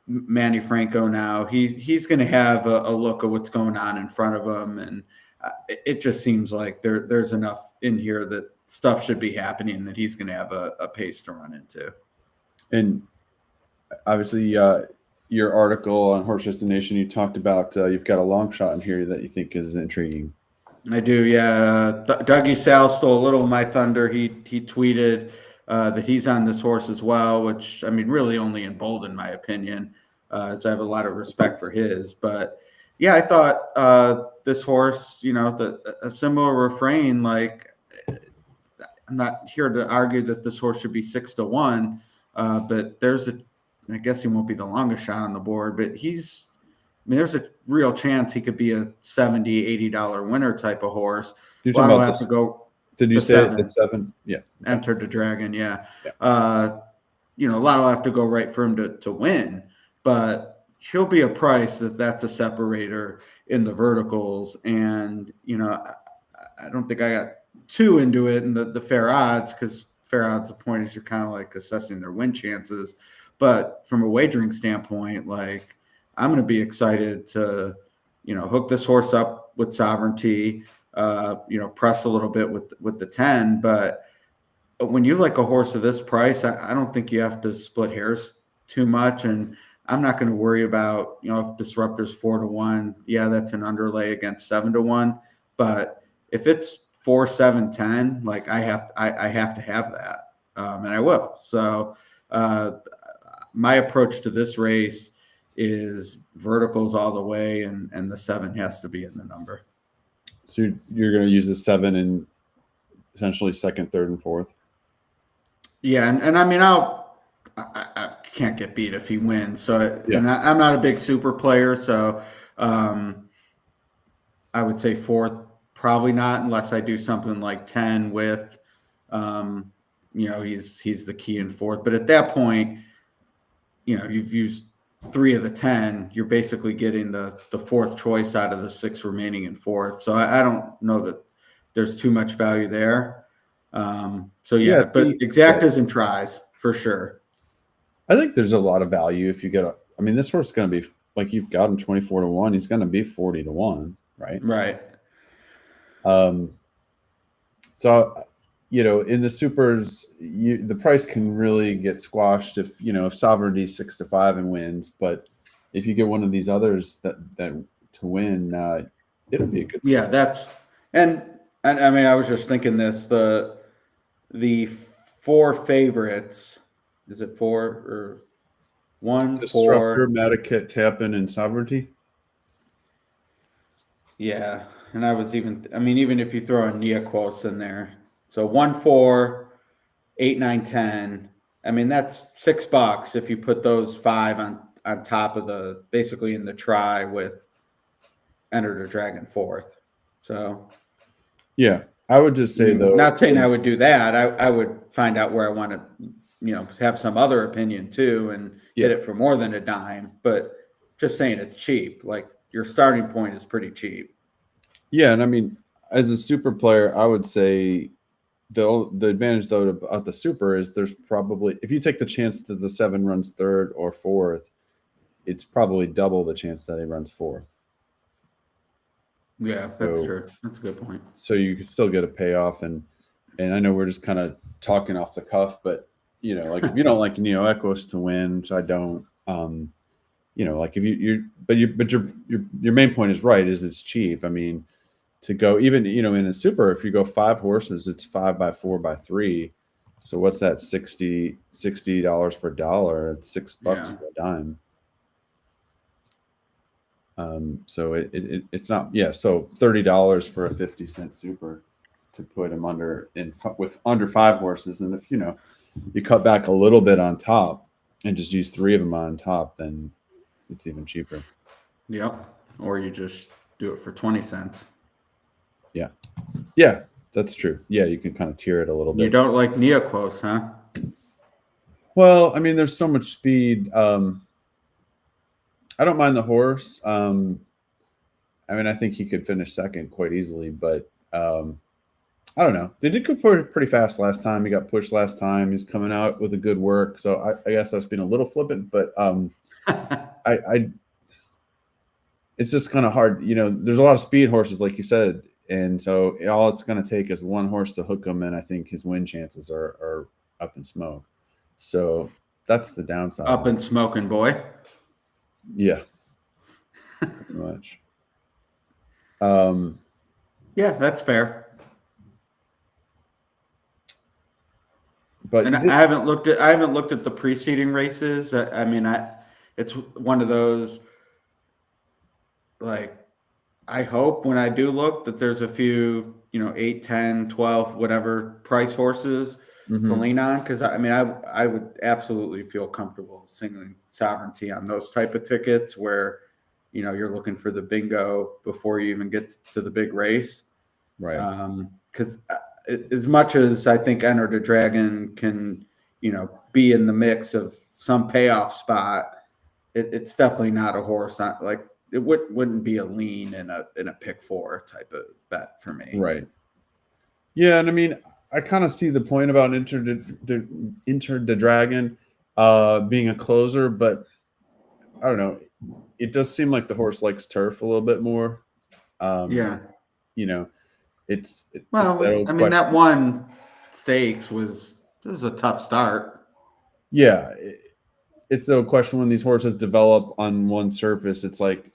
Speaker 2: Manny Franco now, he's going to have a look at what's going on in front of him, and it just seems like there's enough in here that stuff should be happening that he's going to have a pace to run into.
Speaker 1: And obviously, your article on Horse Racing Nation, you talked about you've got a long shot in here that you think is intriguing.
Speaker 2: I do, yeah. Dougie Sal stole a little of my thunder. He tweeted that he's on this horse as well, which, really only emboldened my opinion, as I have a lot of respect for his. But, I thought this horse, a similar refrain, I'm not here to argue that this horse should be 6-1, but I guess he won't be the longest shot on the board, but there's a real chance he could be a $70, $80 winner type of horse.
Speaker 1: You're talking about
Speaker 2: have to go.
Speaker 1: Did you say the 7? Yeah. Okay.
Speaker 2: Entered the Dragon, yeah.
Speaker 1: Yeah.
Speaker 2: A lot will have to go right for him to win, but he'll be a price that's a separator in the verticals. And, I don't think I got too into it in the fair odds, because fair odds, the point is you're kind of like assessing their win chances. But from a wagering standpoint, like, I'm going to be excited to, hook this horse up with Sovereignty, press a little bit with the 10. But when you like a horse of this price, I don't think you have to split hairs too much. And I'm not going to worry about, if Disruptor's 4-1, yeah, that's an underlay against 7-1. But if it's 4, 7, 10, like I have to have that, and I will. So my approach to this race is verticals all the way, and the 7 has to be in the number.
Speaker 1: So you're going to use the 7 in essentially second, third, and fourth. Yeah,
Speaker 2: and I mean I can't get beat if he wins. So and I'm not a big super player, so I would say fourth. Probably not, unless I do something like 10 with, he's the key in fourth. But at that point, you've used 3 of the 10. You're basically getting the fourth choice out of the 6 remaining in fourth. So I don't know that there's too much value there. But exactas and tries for sure.
Speaker 1: I think there's a lot of value if you get this horse is going to be, like, you've got him 24-1. He's going to be 40-1, right?
Speaker 2: Right.
Speaker 1: So, in the supers, the price can really get squashed if Sovereignty's 6-5 and wins. But if you get one of these others that to win, it'll be a good.
Speaker 2: Yeah, that's and I mean, I was just thinking this, the 4 favorites, is it 4 or 1?
Speaker 1: Disruptor, Medikit, Tappan, and Sovereignty.
Speaker 2: Yeah. And I was even if you throw a Neoquos in there, so 1, 4, 8, 9, 10. I mean, that's $6 if you put those 5 on top of basically in the try with Enter the Dragon fourth. So
Speaker 1: yeah, I would just say though,
Speaker 2: not saying I would do that. I would find out where I want to, have some other opinion too, and get it for more than a dime. But just saying it's cheap. Like, your starting point is pretty cheap.
Speaker 1: Yeah, and as a super player, I would say the advantage though about the super is there's probably, if you take the chance that the 7 runs third or fourth, it's probably double the chance that he runs fourth.
Speaker 2: Yeah, that's true. That's a good point.
Speaker 1: So you could still get a payoff, and I know we're just kind of talking off the cuff, but like, if you don't like Neo Equos to win, which I don't, like, if your main point is right, is it's cheap. To go even, in a super, if you go 5 horses, it's 5 by 4 by 3. So what's that? $60 per dollar. It's $6 per dime. So it's not, so $30 for a 50-cent super to put him with under 5 horses. And if, you cut back a little bit on top and just use 3 of them on top, then it's even cheaper.
Speaker 2: Yep. Or you just do it for 20 cents.
Speaker 1: Yeah, that's true. Yeah, you can kind of tier it a little bit.
Speaker 2: You don't like Neoquos, huh?
Speaker 1: Well, there's so much speed. I don't mind the horse. I think he could finish second quite easily, but I don't know. They did go pretty fast last time. He got pushed last time. He's coming out with a good work. So I guess I was being a little flippant, but it's just kind of hard. There's a lot of speed horses, like you said. And so all it's going to take is one horse to hook him, and I think his win chances are up in smoke. So that's the downside.
Speaker 2: Up in smoking, boy.
Speaker 1: Yeah, pretty much.
Speaker 2: Yeah, that's fair.
Speaker 1: But
Speaker 2: I haven't looked at the preceding races. It's one of those, like, I hope when I do look that there's a few 8, 10, 12, whatever price horses to lean on. Because I would absolutely feel comfortable singling Sovereignty on those type of tickets where, you're looking for the bingo before you even get to the big race.
Speaker 1: Right.
Speaker 2: Because as much as I think Enter the Dragon can, be in the mix of some payoff spot, it's definitely not a horse. Like it wouldn't be a lean in a pick 4 type of bet for me.
Speaker 1: Right. Yeah, and I mean, I kind of see the point about Enter the Dragon being a closer, but I don't know. It does seem like the horse likes turf a little bit more.
Speaker 2: Yeah.
Speaker 1: It's
Speaker 2: Well,
Speaker 1: that old question.
Speaker 2: that one stakes was a tough start.
Speaker 1: Yeah, it's the old question when these horses develop on one surface. It's like,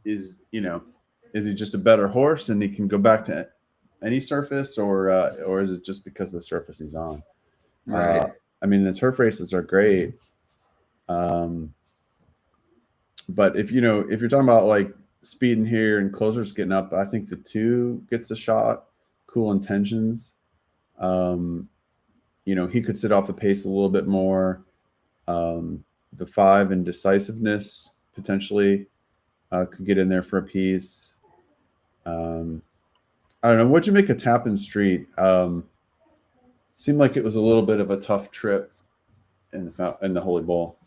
Speaker 1: is he just a better horse and he can go back to any surface, or is it just because of the surface he's on?
Speaker 2: Right.
Speaker 1: I mean, the turf races are great, but if you're talking about like speeding here and closers getting up, I think the 2 gets a shot. Cool Intentions. He could sit off the pace a little bit more. The 5 and Decisiveness potentially could get in there for a piece. I don't know. What'd you make of Tappan Street? Seemed like it was a little bit of a tough trip in the Holy Bowl.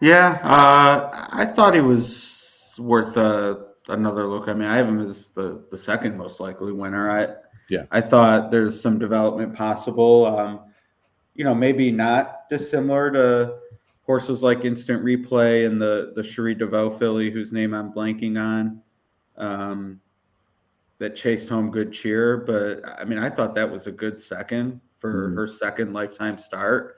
Speaker 2: Yeah, I thought he was worth another look. I mean, I have him as the second most likely winner. I thought there's some development possible. Maybe not dissimilar to horses like Instant Replay and the Cherie DeVoe filly, whose name I'm blanking on, that chased home Good Cheer. But I mean, I thought that was a good second for her second lifetime start.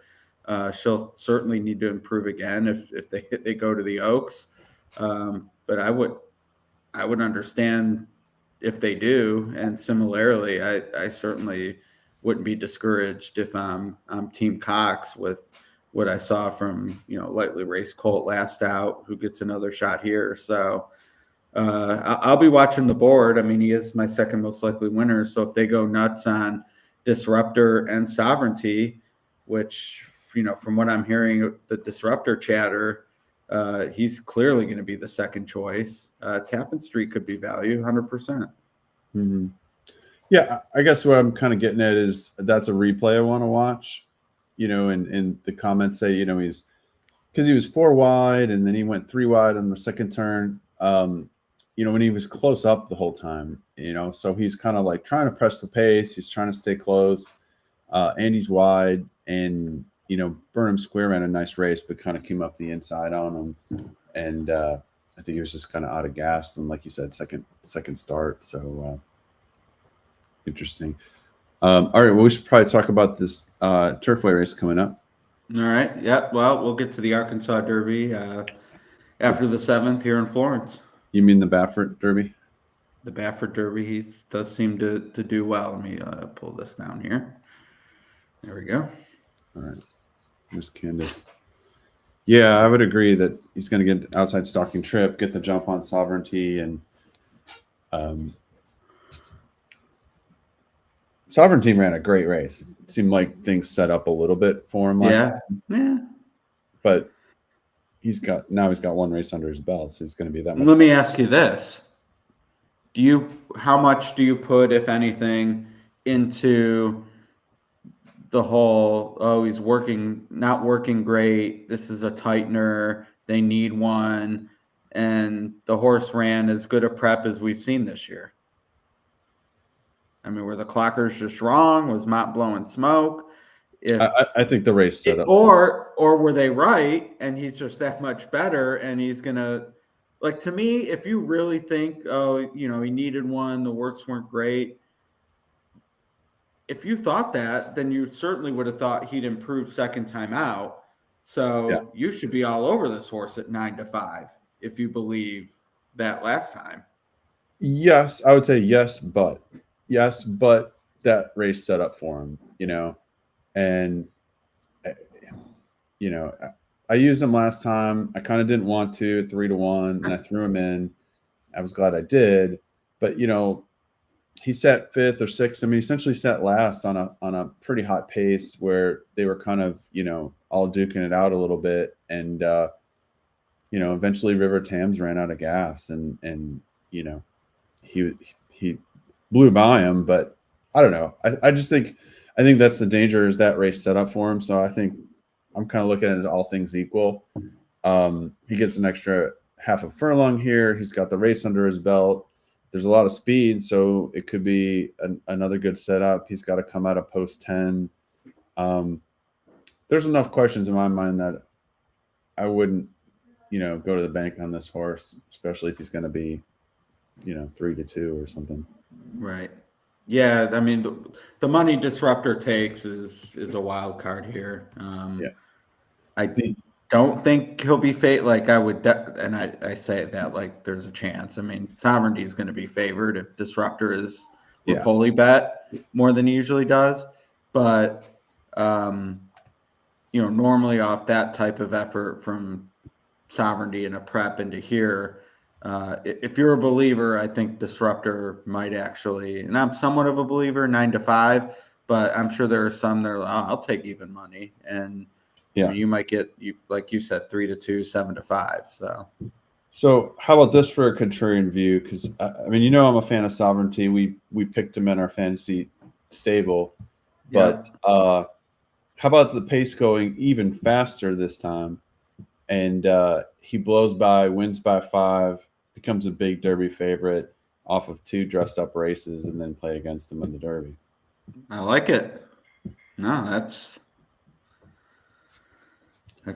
Speaker 2: She'll certainly need to improve again if they go to the Oaks. But I would understand if they do. And similarly, I certainly wouldn't be discouraged if I'm Team Cox with what I saw from lightly raced Colt last out, who gets another shot here. So I'll be watching the board. I mean, he is my second most likely winner. So if they go nuts on Disruptor and Sovereignty, which from what I'm hearing, the Disruptor chatter, he's clearly going to be the second choice. Tappan Street could be value 100%.
Speaker 1: Mm-hmm. Yeah, I guess what I'm kind of getting at is that's a replay I want to watch. And the comments say, he's because he was 4 wide and then he went 3 wide on the second turn. When he was close up the whole time, so he's kind of like trying to press the pace. He's trying to stay close, and he's wide. And Burnham Square ran a nice race, but kind of came up the inside on him. And I think he was just kind of out of gas. And like you said, second start. So interesting. All right. Well, we should probably talk about this Turfway race coming up.
Speaker 2: All right. Yeah. Well, we'll get to the Arkansas Derby after the 7th here in Florence.
Speaker 1: You mean the Baffert Derby?
Speaker 2: The Baffert Derby. He does seem to do well. Let me pull this down here. There we go.
Speaker 1: All right. There's Candace. Yeah, I would agree that he's going to get outside stalking trip, get the jump on Sovereignty, and Sovereignty ran a great race. It seemed like things set up a little bit for him last time.
Speaker 2: Yeah.
Speaker 1: But he's got 1 race under his belt, so he's going to be that much.
Speaker 2: Let me ask you this. How much do you put, if anything, into the whole, he's not working great, this is a tightener, they need one, and the horse ran as good a prep as we've seen this year? I mean, were the clockers just wrong? Was Mott blowing smoke?
Speaker 1: I think the race set up.
Speaker 2: Or were they right, and he's just that much better, and he's going to, like, to me, if you really think, he needed one, the works weren't great, if you thought that, then you certainly would have thought he'd improve second time out. So You should be all over this horse at 9-5 if you believe that last time. Yes,
Speaker 1: I would say yes, but that race set up for him, and I used him last time. I kind of didn't want to at 3-1, and I threw him in. I was glad I did, but he sat fifth or sixth. I mean, essentially sat last on a pretty hot pace where they were kind of, all duking it out a little bit. And, eventually River Thames ran out of gas and he blew by him, but I don't know. I think that's the danger is that race set up for him. So I think I'm kind of looking at it all things equal. He gets an extra half a furlong here. He's got the race under his belt. There's a lot of speed, so it could be another good setup. He's got to come out of post 10. There's enough questions in my mind that I wouldn't, go to the bank on this horse, especially if he's going to be, 3-2 or something.
Speaker 2: Right. Yeah. I mean, the money Disruptor takes is a wild card here. I don't think he'll be like I would, and I say that like there's a chance. I mean, Sovereignty is going to be favored if Disruptor is Rapoli bet more than he usually does, but normally off that type of effort from Sovereignty and a prep into here, if you're a believer, I think Disruptor might actually, and I'm somewhat of a believer, 9-5, but I'm sure there are some that are like, I'll take even money, and you might get, like you said, 3-2, 7-5.
Speaker 1: So how about this for a contrarian view? Because I'm a fan of Sovereignty. We picked him in our fantasy stable, but how about the pace going even faster this time? And he blows by, wins by 5, becomes a big Derby favorite off of 2 dressed up races, and then play against him in the Derby.
Speaker 2: I like it. No, that's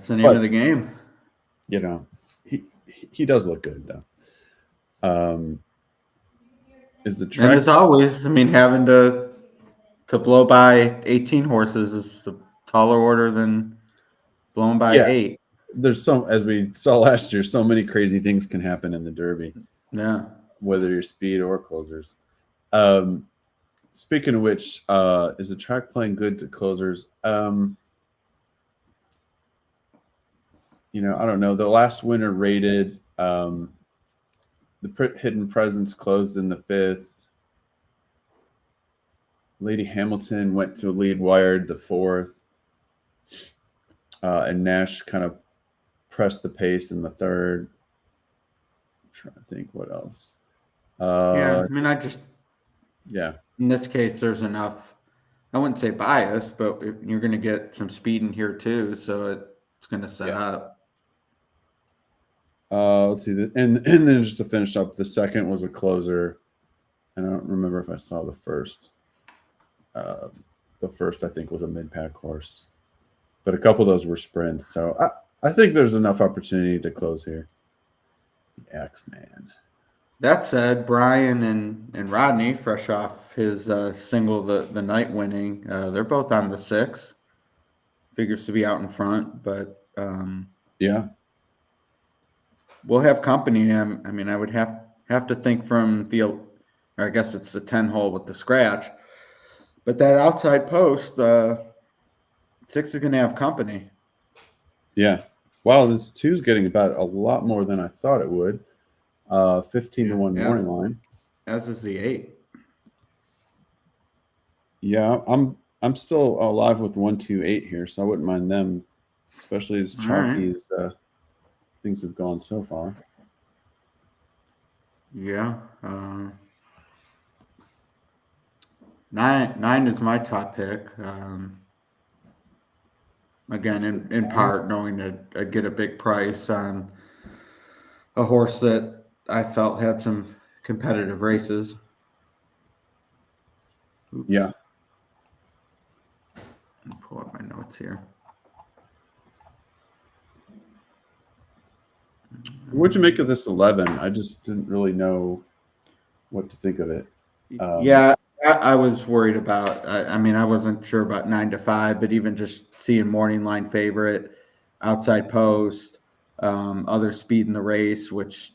Speaker 2: the name of the game.
Speaker 1: He does look good though. Is the track?
Speaker 2: And as always, having to blow by 18 horses is a taller order than blowing by 8.
Speaker 1: There's as we saw last year, so many crazy things can happen in the Derby.
Speaker 2: Yeah.
Speaker 1: Whether you're speed or closers. Speaking of which, is the track playing good to closers? I don't know. The last winner rated. The Hidden Presence closed in the 5th. Lady Hamilton went to lead wired the 4th. And Nash kind of pressed the pace in the 3rd. I'm trying to think what else.
Speaker 2: In this case, there's enough, I wouldn't say bias, but you're going to get some speed in here too. So it's going to set up.
Speaker 1: Let's see. And then just to finish up, the 2nd was a closer. And I don't remember if I saw the 1st. The 1st, I think, was a mid-pack horse. But a couple of those were sprints. So I think there's enough opportunity to close here. The X-Man.
Speaker 2: That said, Brian and Rodney, fresh off his single, the night winning, they're both on the 6. Figures to be out in front, but we'll have company. I would have to think from or I guess it's the 10 hole with the scratch, but that outside post, 6 is going to have company.
Speaker 1: Yeah. Wow, this 2's getting about a lot more than I thought it would. 15-1 morning line.
Speaker 2: As is the 8.
Speaker 1: Yeah, I'm still alive with 1-2-8 here, so I wouldn't mind them, especially as chalky as things have gone so far.
Speaker 2: Yeah. 9 is my top pick. Again, in part knowing that I'd get a big price on a horse that I felt had some competitive races. Oops.
Speaker 1: Yeah.
Speaker 2: Let me pull up my notes here.
Speaker 1: What'd you make of this 11? I just didn't really know what to think of it.
Speaker 2: I was worried about. I wasn't sure about 9-5, but even just seeing morning line favorite, outside post, other speed in the race, which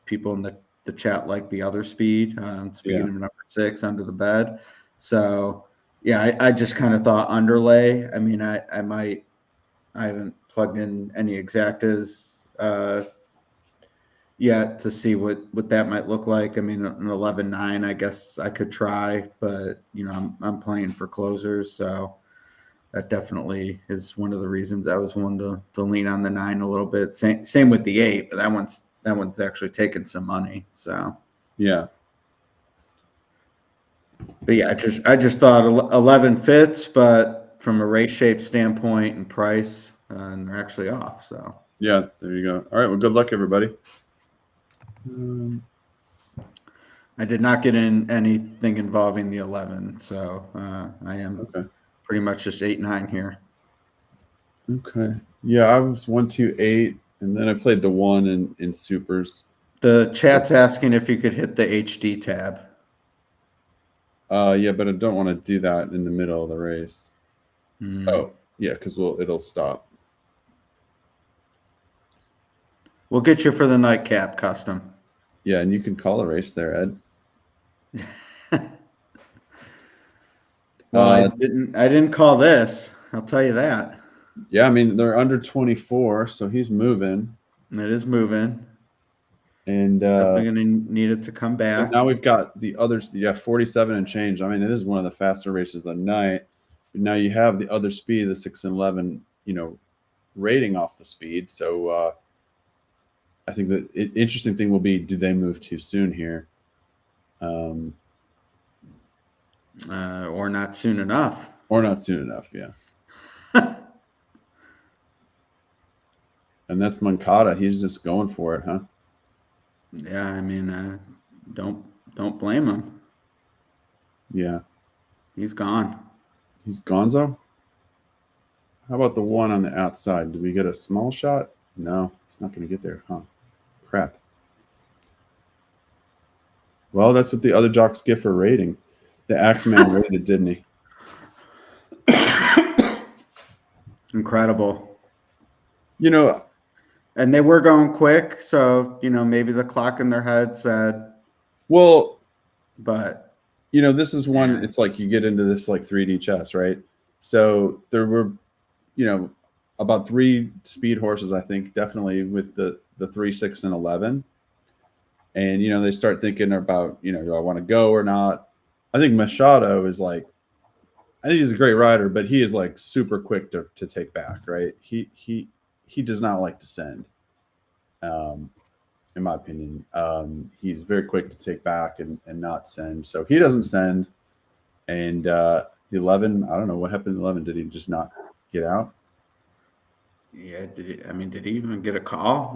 Speaker 2: people in the chat like the other speed. Speaking of number 6 under the bed. So I just kind of thought underlay. I haven't plugged in any exactas yet to see what that might look like. I mean, an 11-9, I guess I could try, but I'm playing for closers, so that definitely is one of the reasons I was willing to lean on the 9 a little bit. Same with the 8, but that one's actually taking some money. So
Speaker 1: Yeah.
Speaker 2: but yeah, I just thought 11 fits, but from a race shape standpoint and price, and they're actually off. So
Speaker 1: Yeah, there you go. All right, well, good luck, everybody.
Speaker 2: I did not get in anything involving the 11, so I am
Speaker 1: Okay.
Speaker 2: pretty much just 8-9 here.
Speaker 1: Okay. Yeah, I was 1, 2, 8, and then I played the 1 in supers.
Speaker 2: The chat's asking if you could hit the HD tab.
Speaker 1: Yeah, but I don't want to do that in the middle of the race. Oh, yeah, because it'll stop.
Speaker 2: We'll get you for the nightcap custom.
Speaker 1: Yeah, and you can call a race there, Ed.
Speaker 2: Well, I didn't call this. I'll tell you that.
Speaker 1: Yeah, I mean they're under 24, so he's moving.
Speaker 2: It is moving.
Speaker 1: And
Speaker 2: definitely gonna need it to come back.
Speaker 1: now we've got the others. Yeah, 47 and change. I mean, it is one of the faster races of the night. But now you have the other speed, the 6 and 11. Rating off the speed. So I think the interesting thing will be, do they move too soon here?
Speaker 2: Or not soon enough.
Speaker 1: Or not soon enough, yeah. And that's Moncada. He's just going for it, huh?
Speaker 2: Yeah, I mean, don't blame him.
Speaker 1: Yeah.
Speaker 2: He's gone.
Speaker 1: He's gonzo? How about the one on the outside? Did we get a small shot? No, it's not going to get there, huh? Crap. Well, that's what the other jocks get for rating. The Axeman rated, didn't he?
Speaker 2: Incredible.
Speaker 1: And
Speaker 2: they were going quick, so maybe the clock in their head said.
Speaker 1: Well,
Speaker 2: but
Speaker 1: this is one. It's like you get into this like 3D chess, right? So there were, about 3 speed horses, I think, definitely with the 3, 6, and 11. And they start thinking about, do I want to go or not? I think Machado is like, I think he's a great rider, but he is like super quick to take back, right? He does not like to send, in my opinion. He's very quick to take back and not send. So he doesn't send. And the 11, I don't know what happened to 11. Did he just not get out?
Speaker 2: Yeah, did he even get a call?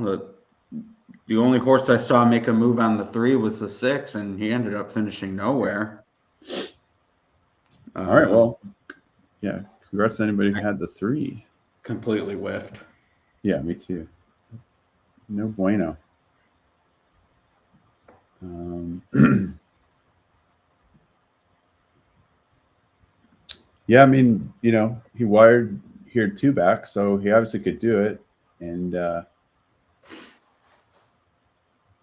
Speaker 2: The only horse I saw make a move on the 3 was the 6, and he ended up finishing nowhere.
Speaker 1: All right, well, yeah, congrats to anybody who had the 3.
Speaker 2: Completely whiffed.
Speaker 1: Yeah, me too. No bueno. Yeah, I mean, he wired here 2 back, so he obviously could do it. And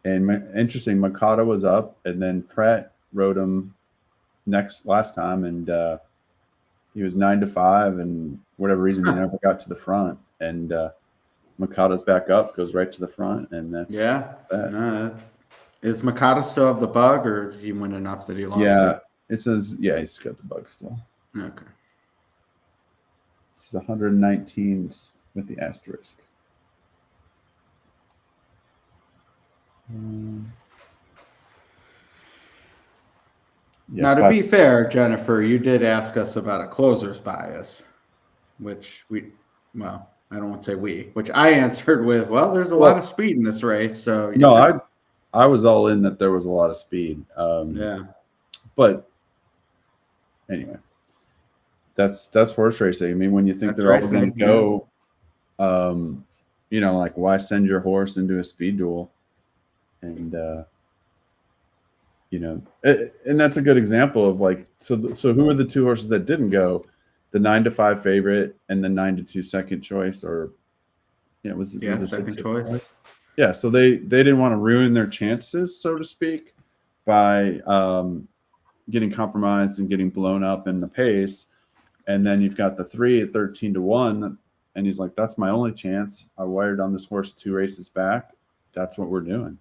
Speaker 1: interesting, Makata was up, and then Pratt rode him last time, and he was 9-5, and whatever reason he never got to the front. And Makata's back up, goes right to the front, and that's that.
Speaker 2: Is Makata still have the bug, or did he win enough that he lost it?
Speaker 1: It says, yeah, he's got the bug still.
Speaker 2: Okay.
Speaker 1: This is 119 with the asterisk.
Speaker 2: Now, to be fair, Jennifer, you did ask us about a closer's bias, which I don't want to say which I answered with, well, there's a lot of speed in this race. So
Speaker 1: no, I was all in that there was a lot of speed. But anyway, that's horse racing. I mean, when you think they're all going to go, like why send your horse into a speed duel? And and that's a good example of like, so who are the 2 horses that didn't go? The 9-5 favorite and the 9-2 second choice, or was the
Speaker 2: second choice?
Speaker 1: Yeah, so they didn't want to ruin their chances, so to speak, by getting compromised and getting blown up in the pace. And then you've got the 3 at 13-1, and he's like, that's my only chance. I wired on this horse 2 races back. That's what we're doing.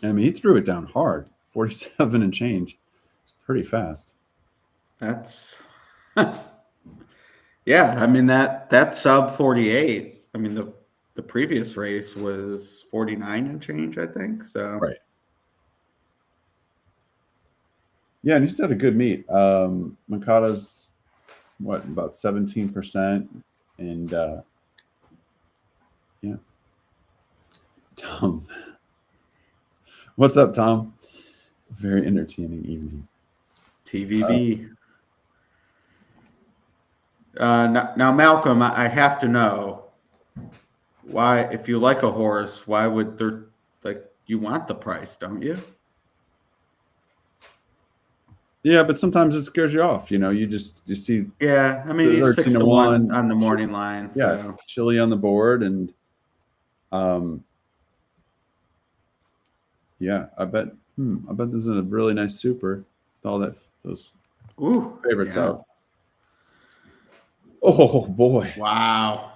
Speaker 1: I mean, he threw it down hard, 47 and change. It's pretty fast.
Speaker 2: That's yeah. I mean that sub 48. I mean the previous race was 49 and change, I think. So
Speaker 1: Right. Yeah, and he's had a good meet. Makata's what, about 17%, and yeah. Tom, what's up, Tom? Very entertaining evening.
Speaker 2: TVB. Now, Malcolm, I have to know why, if you like a horse, why would there, like, you want the price, don't you?
Speaker 1: Yeah, but sometimes it scares you off. You see
Speaker 2: Yeah, I mean, he's
Speaker 1: 13
Speaker 2: 6
Speaker 1: to
Speaker 2: to 1
Speaker 1: 1.
Speaker 2: on the morning line.
Speaker 1: Yeah,
Speaker 2: So
Speaker 1: Chili on the board, and yeah, I bet this is a really nice super with all those
Speaker 2: ooh,
Speaker 1: favorites
Speaker 2: yeah.
Speaker 1: out. Oh boy.
Speaker 2: Wow.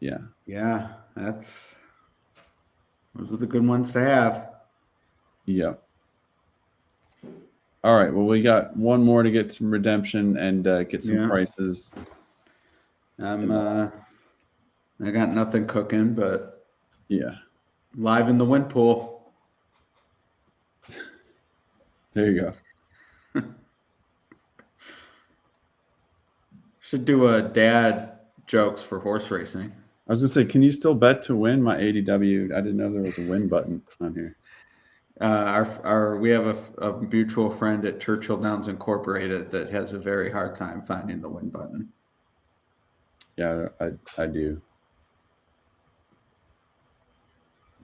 Speaker 1: Yeah.
Speaker 2: Yeah, those are the good ones to have.
Speaker 1: Yeah. All right. Well, we got one more to get some redemption and get some prices.
Speaker 2: I got nothing cooking, but
Speaker 1: yeah,
Speaker 2: live in the wind pool.
Speaker 1: There you go.
Speaker 2: Should do a dad jokes for horse racing.
Speaker 1: I was gonna say, can you still bet to win my ADW? I didn't know there was a win button on here.
Speaker 2: We have a mutual friend at Churchill Downs Incorporated that has a very hard time finding the win button.
Speaker 1: Yeah, I do.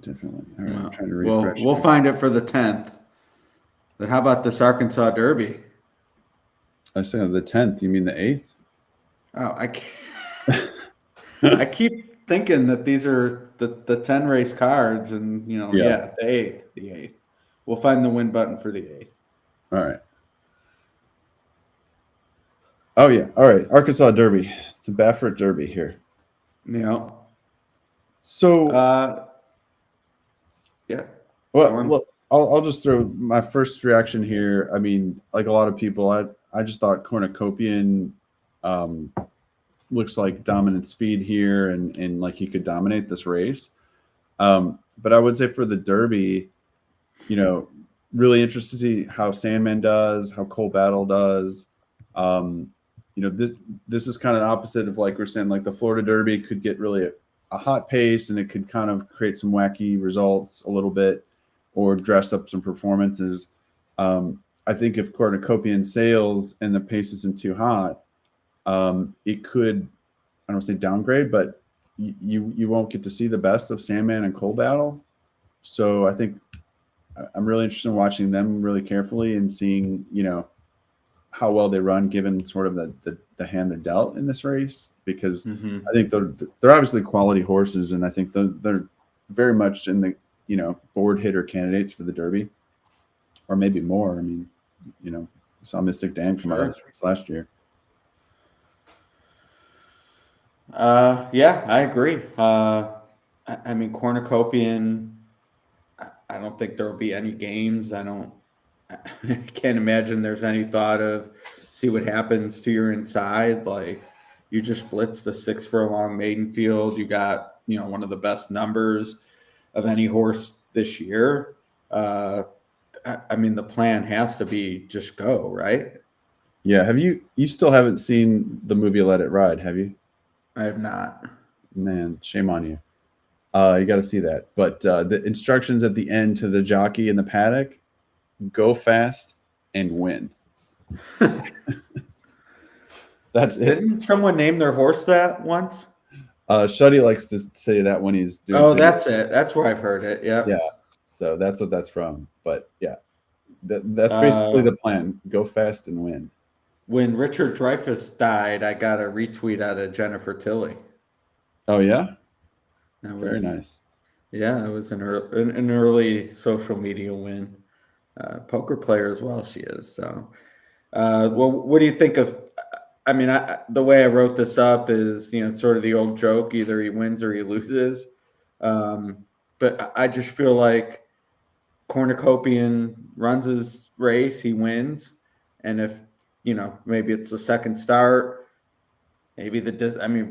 Speaker 1: Definitely. All right, I'm trying to refresh.
Speaker 2: We'll find it for the 10th. But how about this Arkansas Derby?
Speaker 1: I was saying the 10th. You mean the 8th?
Speaker 2: Oh, I keep thinking that these are the 10 race cards, and the 8th. We'll find the win button for the 8th.
Speaker 1: All right. Oh yeah. All right. Arkansas Derby, the Baffert Derby here.
Speaker 2: Yeah.
Speaker 1: So.
Speaker 2: Yeah.
Speaker 1: Well, look, I'll just throw my first reaction here. I mean, like a lot of people, I just thought Cornucopian looks like dominant speed here, and like he could dominate this race. But I would say for the Derby, really interested to see how Sandman does, how Cole Battle does. This is kind of the opposite of, like we're saying, like the Florida Derby could get really a hot pace, and it could kind of create some wacky results a little bit, or dress up some performances. I think if Cornucopian sails and the pace isn't too hot, it could, I don't say downgrade, but you won't get to see the best of Sandman and Cole Battle. So I think I'm really interested in watching them really carefully and seeing, how well they run given sort of the hand they're dealt in this race, because I think they're obviously quality horses, and I think they're very much in the, board hitter candidates for the Derby, or maybe more. I mean, saw Mystic Dan come out of this race last year.
Speaker 2: Yeah, I agree. I mean, Cornucopian, I don't think there will be any games. I can't imagine there's any thought of see what happens to your inside. Like, you just blitz the 6 furlong maiden field. You got, one of the best numbers of any horse this year. I mean, the plan has to be just go, right?
Speaker 1: Yeah. You still haven't seen the movie Let It Ride, have you?
Speaker 2: I have not.
Speaker 1: Man, shame on you. You got to see that. But the instructions at the end to the jockey in the paddock: go fast and win. That's it.
Speaker 2: Didn't someone name their horse that once?
Speaker 1: Shuddy likes to say that when he's doing.
Speaker 2: Oh, that's it. That's where I've heard it. Yeah.
Speaker 1: Yeah. So that's what that's from. But yeah, that's basically the plan: go fast and win.
Speaker 2: When Richard Dreyfuss died, I got a retweet out of Jennifer Tilley.
Speaker 1: Oh yeah,
Speaker 2: very
Speaker 1: nice.
Speaker 2: Yeah, it was an early social media win. Poker player as well, she is. So, well, what do you think of? I mean, the way I wrote this up is, sort of the old joke: either he wins or he loses. But but I just feel like Cornucopian runs his race, he wins. And if, maybe it's the second start, maybe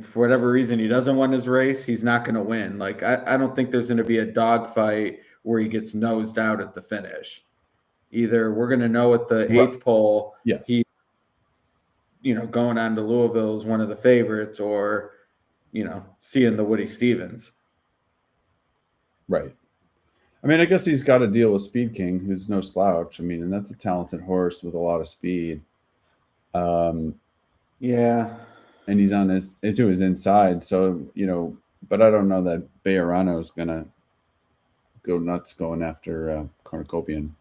Speaker 2: for whatever reason, he doesn't win his race, he's not going to win. Like, I don't think there's going to be a dogfight where he gets nosed out at the finish. Either we're going to know at the eighth pole,
Speaker 1: yes,
Speaker 2: he, going on to Louisville is one of the favorites, or, seeing the Woody Stevens.
Speaker 1: Right. I mean, I guess he's got to deal with Speed King, who's no slouch. I mean, and that's a talented horse with a lot of speed.
Speaker 2: Yeah.
Speaker 1: And he's on to his inside. So, but I don't know that Bejarano is going to go nuts going after Cornucopian.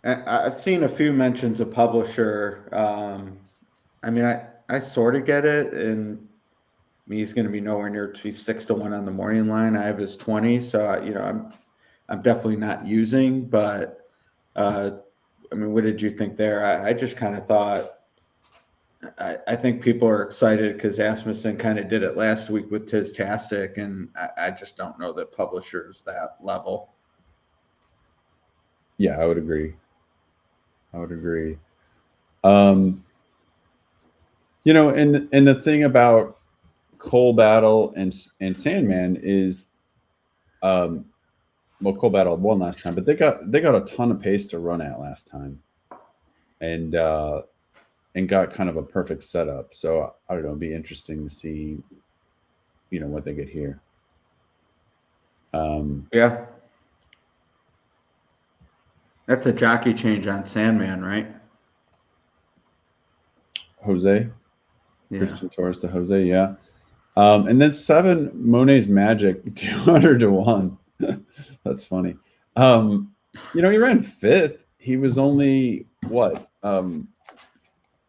Speaker 2: I've seen a few mentions of Publisher. I mean, I sort of get it, and he's going to be nowhere near. He's 6-1 on the morning line. I have his 20, so I'm definitely not using. But I mean, what did you think there? I just kind of thought. I think people are excited because Asmussen kind of did it last week with Tiz-tastic, and I just don't know that Publisher's that level.
Speaker 1: Yeah, I would agree. And the thing about Coal Battle and Sandman is, Coal Battle won last time, but they got a ton of pace to run at last time, and got kind of a perfect setup. So I don't know, it'd be interesting to see, what they get here.
Speaker 2: Yeah. That's a jockey change on Sandman, right?
Speaker 1: Jose,
Speaker 2: Yeah.
Speaker 1: Christian Torres to Jose, yeah. And then 7 Monet's Magic 200-1. That's funny. He ran 5th. He was only a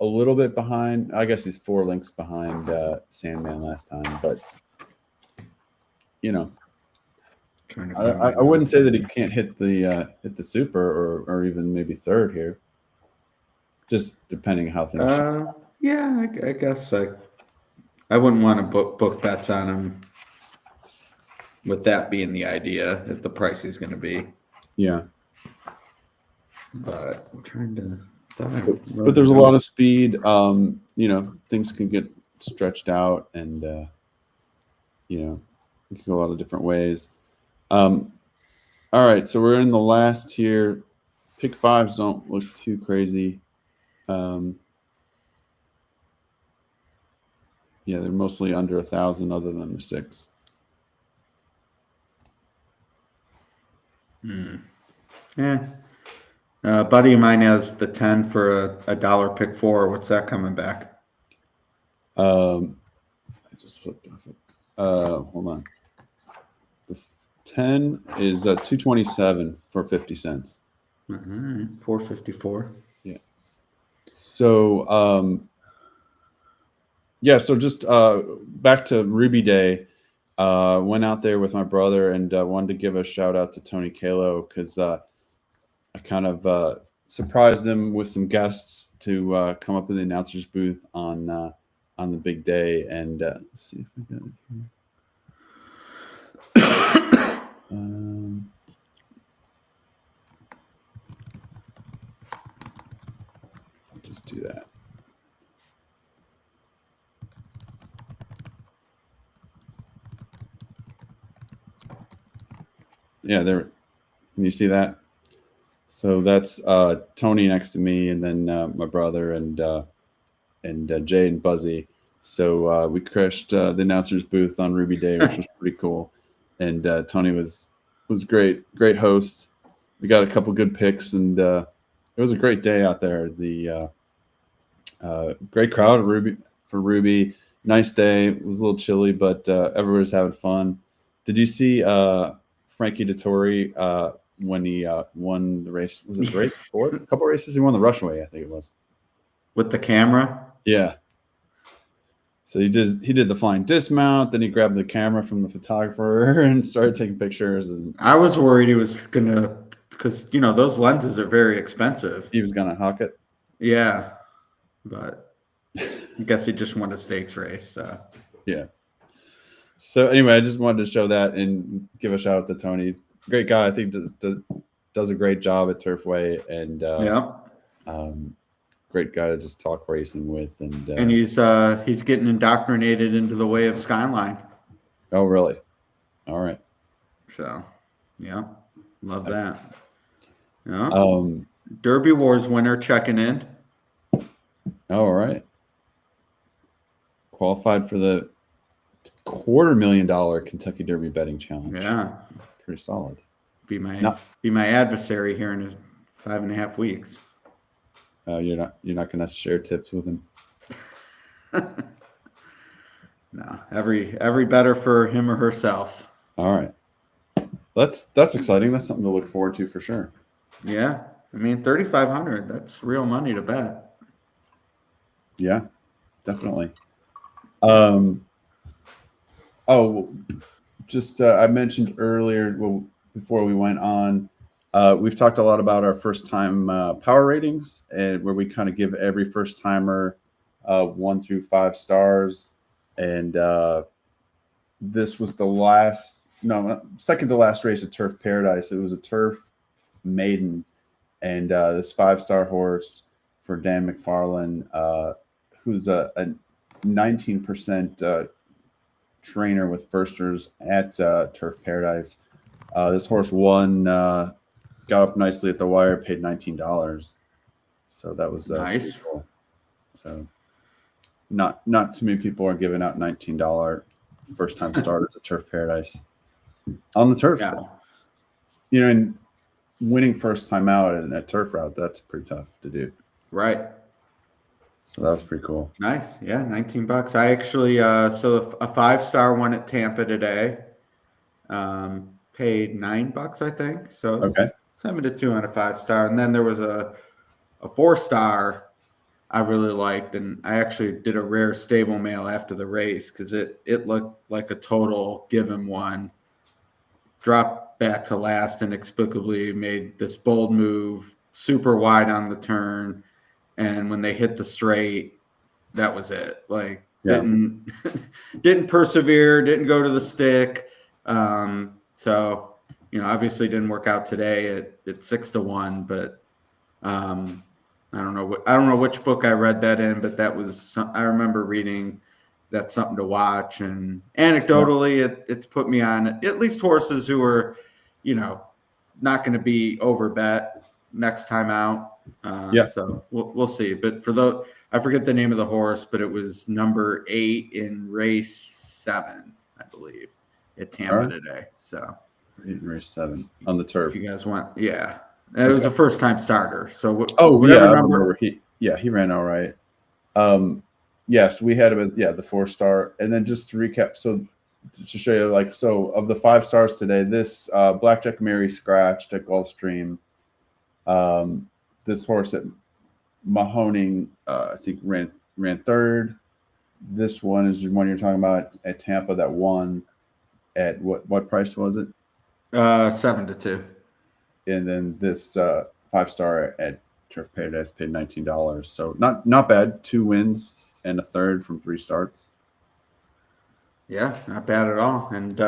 Speaker 1: little bit behind. I guess he's 4 lengths behind Sandman last time, but I wouldn't say that he can't hit the super or even maybe 3rd here. Just depending how things.
Speaker 2: Yeah, I guess I wouldn't want to book bets on him. With that being the idea, that the price he's going to be.
Speaker 1: Yeah.
Speaker 2: But I'm trying to.
Speaker 1: But there's a lot of speed. Things can get stretched out, and it can go a lot of different ways. All right, so we're in the last here. Pick 5s don't look too crazy. Yeah, they're mostly under 1,000, other than the 6.
Speaker 2: Yeah. A buddy of mine has the 10 for a $1 pick 4. What's that coming back?
Speaker 1: I just flipped off it. Hold on. The 10 is 227 for 50 cents.
Speaker 2: $4.54.
Speaker 1: Yeah. So so just back to Ruby Day. Went out there with my brother and wanted to give a shout out to Tony Kalo because I kind of surprised him with some guests to come up in the announcer's booth on the big day, and let's see if I got it here. I'll just do that. Yeah, there. Can you see that? So that's Tony next to me, and then my brother and Jay and Buzzy. So we crashed the announcer's booth on Ruby Day, which was pretty cool. And Tony was great host. We got a couple good picks, and it was a great day out there. The great crowd for Ruby. Nice day. It was a little chilly, but everyone was having fun. Did you see Frankie Dettori when he won the race? Was it the race before? A couple races. He won the Rushaway, I think it was.
Speaker 2: With the camera?
Speaker 1: Yeah. So he did the flying dismount, then he grabbed the camera from the photographer and started taking pictures. And
Speaker 2: I was worried he was gonna, because those lenses are very expensive.
Speaker 1: He was gonna huck it.
Speaker 2: Yeah, but I guess he just won a stakes race. So.
Speaker 1: Yeah. So anyway, I just wanted to show that and give a shout out to Tony. Great guy. I think does a great job at Turfway, and
Speaker 2: Yeah.
Speaker 1: great guy to just talk racing with.
Speaker 2: And he's getting indoctrinated into the way of Skyline.
Speaker 1: Oh, really? All right.
Speaker 2: So, yeah, love
Speaker 1: Excellent.
Speaker 2: that. Yeah. Derby Wars winner checking in.
Speaker 1: All right. Qualified for the $250,000 Kentucky Derby betting challenge.
Speaker 2: Yeah.
Speaker 1: Pretty solid.
Speaker 2: Be my adversary here in 5.5 weeks.
Speaker 1: You're not going to share tips with him.
Speaker 2: No, every better for him or herself.
Speaker 1: All right. That's exciting. That's something to look forward to for sure.
Speaker 2: Yeah. I mean, 3,500, that's real money to bet.
Speaker 1: Yeah, definitely. Just I mentioned earlier, well, before we went on, we've talked a lot about our first time power ratings, and where we kind of give every first timer 1 through 5 stars. And this was the second to last race at Turf Paradise. It was a Turf Maiden, and this 5-star horse for Dan McFarlane, who's a 19% trainer with firsters at Turf Paradise. This horse won, got up nicely at the wire, paid $19. So that was
Speaker 2: nice.
Speaker 1: cool. So not too many people are giving out $19 first time starters at Turf Paradise on the turf.
Speaker 2: Yeah.
Speaker 1: And winning first time out in a turf route, that's pretty tough to do.
Speaker 2: Right.
Speaker 1: So that was pretty cool.
Speaker 2: Nice. Yeah, $19. I actually so a 5-star one at Tampa today. Paid $9, I think. So
Speaker 1: okay.
Speaker 2: 7-2 on a 5-star. And then there was a 4-star I really liked, and I actually did a rare stable mail after the race because it looked like a total give him one. Dropped back to last inexplicably, made this bold move, super wide on the turn, and when they hit the straight, that was it. Like didn't persevere, didn't go to the stick. So obviously didn't work out today at 6-1, but I don't know which book I read that in, but that was I remember reading that's something to watch. And anecdotally, it's put me on at least horses who are, not going to be overbet next time out. So we'll see. But for those, I forget the name of the horse, but it was number 8 in race 7, I believe, at Tampa today. So
Speaker 1: 8 in race 7 on the turf.
Speaker 2: If you guys want, yeah. It was a first-time starter. So
Speaker 1: I remember he ran all right. Yes, we had him at the 4-star, and then just to recap, so to show you, of the 5 stars today, this Blackjack Mary scratched at Gulfstream. This horse at Mahoning, I think ran 3rd. This one is the one you're talking about at Tampa that won at what price was it?
Speaker 2: 7-2.
Speaker 1: And then this 5-star at Turf Paradise paid $19. So not bad. 2 wins and a 3rd from 3 starts.
Speaker 2: Yeah, not bad at all. And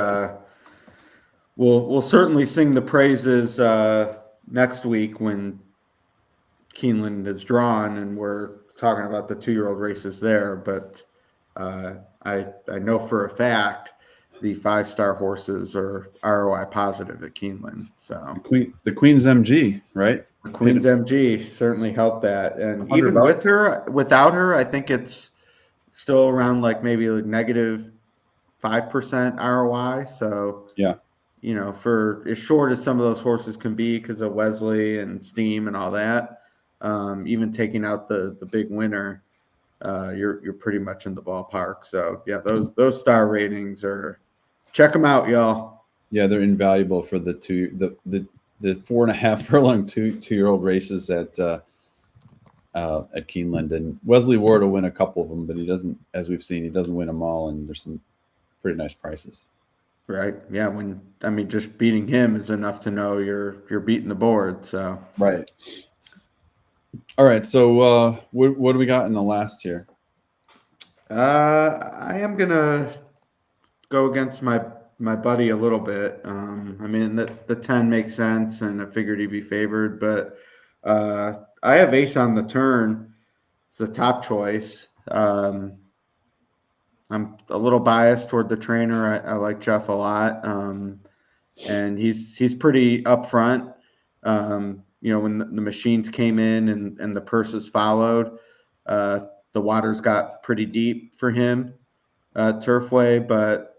Speaker 2: we'll certainly sing the praises next week when Keeneland is drawn and we're talking about the 2-year-old races there. But I know for a fact the 5-star horses are ROI positive at Keeneland. So
Speaker 1: the Queen's MG, right?
Speaker 2: The Queen's MG certainly helped that. And even without her, I think it's still around maybe negative 5% ROI. So
Speaker 1: yeah,
Speaker 2: for as short as some of those horses can be because of Wesley and Steam and all that, even taking out the big winner, you're pretty much in the ballpark. So yeah, those star ratings are. Check them out, y'all.
Speaker 1: Yeah, they're invaluable for the 4.5 furlong 2-year-old races at Keeneland. And Wesley Ward will win a couple of them, but he doesn't, as we've seen, he doesn't win them all. And there's some pretty nice prices.
Speaker 2: Right. Yeah. Just beating him is enough to know you're beating the board. So
Speaker 1: right. All right. So what do we got in the last here?
Speaker 2: I am gonna go against my buddy a little bit. I mean, the 10 makes sense, and I figured he'd be favored, but I have ace on the turn. It's the top choice. I'm a little biased toward the trainer. I like Jeff a lot, and he's pretty upfront. When the machines came in and the purses followed, the waters got pretty deep for him, Turfway, but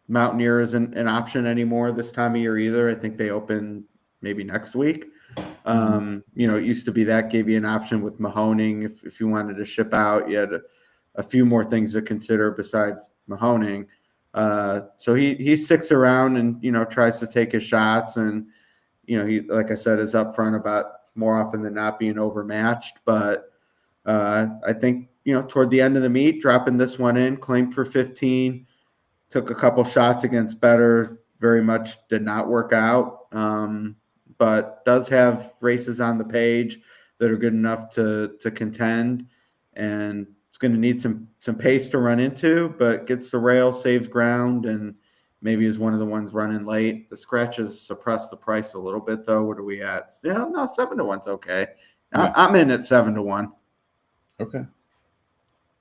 Speaker 2: Mountaineer isn't an option anymore this time of year either. I think they open maybe next week. It used to be that gave you an option with Mahoning if you wanted to ship out. You had a few more things to consider besides Mahoning. So he sticks around and tries to take his shots, and he, like I said, is upfront about more often than not being overmatched. But I think toward the end of the meet, dropping this one in, claimed for 15, took a couple shots against better, very much did not work out. But does have races on the page that are good enough to contend, and it's going to need some pace to run into, but gets the rail, saves ground, and maybe is one of the ones running late. The scratches suppress the price a little bit, though. What are we at? Yeah, no, 7-1's okay.
Speaker 1: Yeah.
Speaker 2: I'm in at 7-1.
Speaker 1: Okay.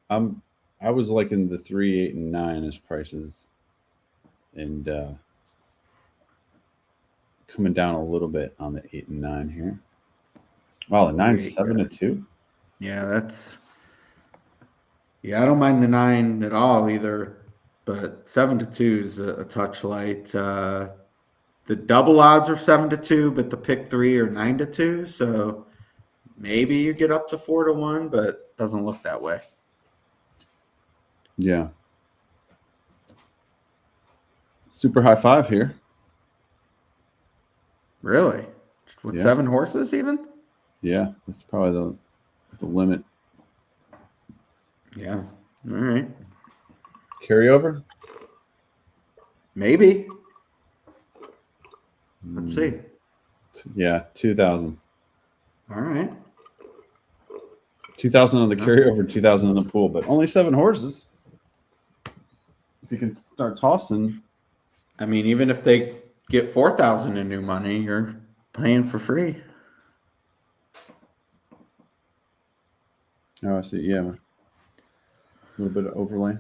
Speaker 1: I was liking the 3, 8, and 9 as prices, and coming down a little bit on the 8 and 9 here. Wow, the 9's 7-2.
Speaker 2: Yeah, I don't mind the 9 at all either, but 7-2 is a touch light. The double odds are 7-2, but the pick 3 are 9-2. So maybe you get up to 4-1, but doesn't look that way.
Speaker 1: Yeah. Super high 5 here.
Speaker 2: Really? With 7 horses even?
Speaker 1: Yeah, that's probably the limit.
Speaker 2: Yeah. All right.
Speaker 1: Carryover?
Speaker 2: Maybe. Let's see.
Speaker 1: Yeah, 2,000.
Speaker 2: All right.
Speaker 1: 2,000 on the carryover, 2,000 on the pool, but only 7 horses. If you can start tossing.
Speaker 2: I mean, even if they get 4,000 in new money, you're playing for free.
Speaker 1: Oh, I see. Yeah. A little bit of overlay.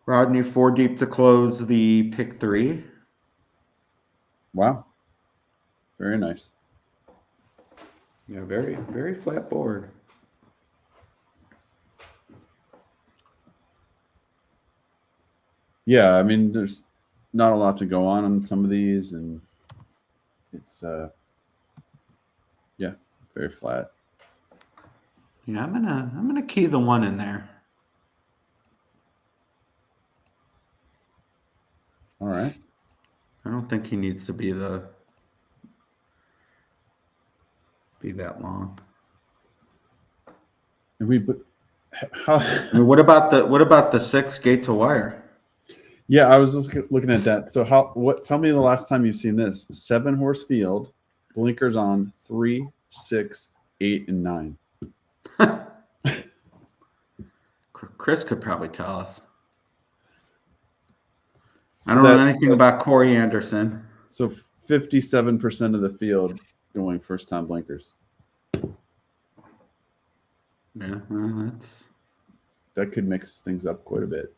Speaker 2: Rodney 4 deep to close the pick 3.
Speaker 1: Wow. Very nice.
Speaker 2: Yeah, very, very flat board.
Speaker 1: Yeah, I mean, there's not a lot to go on some of these, and it's very flat.
Speaker 2: Yeah, I'm gonna key the 1 in there.
Speaker 1: All right.
Speaker 2: I don't think he needs to be that long.
Speaker 1: And how?
Speaker 2: I mean, what about the 6 gate to wire?
Speaker 1: Yeah, I was just looking at that. So tell me the last time you've seen this. 7 horse field, blinkers on 3, 6, 8, and 9.
Speaker 2: Chris could probably tell us.
Speaker 1: So
Speaker 2: I don't know anything about Corey Anderson.
Speaker 1: So 57% of the field going first time blinkers.
Speaker 2: Yeah, well,
Speaker 1: that could mix things up quite a bit.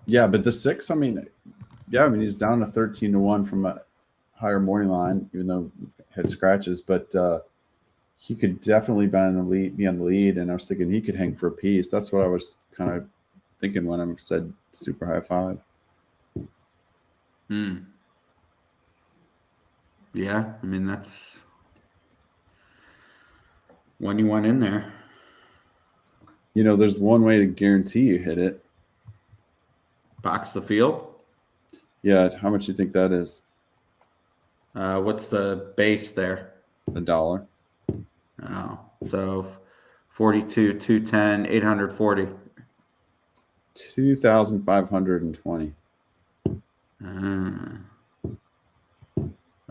Speaker 1: Yeah, but the 6, I mean, he's down to 13-1 from a higher morning line, even though he had scratches, but he could definitely be on the lead, and I was thinking he could hang for a piece. That's what I was kind of thinking when I said super high 5.
Speaker 2: Yeah, I mean, that's when you want in there.
Speaker 1: There's one way to guarantee you hit it.
Speaker 2: Box the field?
Speaker 1: Yeah, how much do you think that is?
Speaker 2: What's the base there?
Speaker 1: $1.
Speaker 2: Oh, so 42, 210, 840.
Speaker 1: 2,520.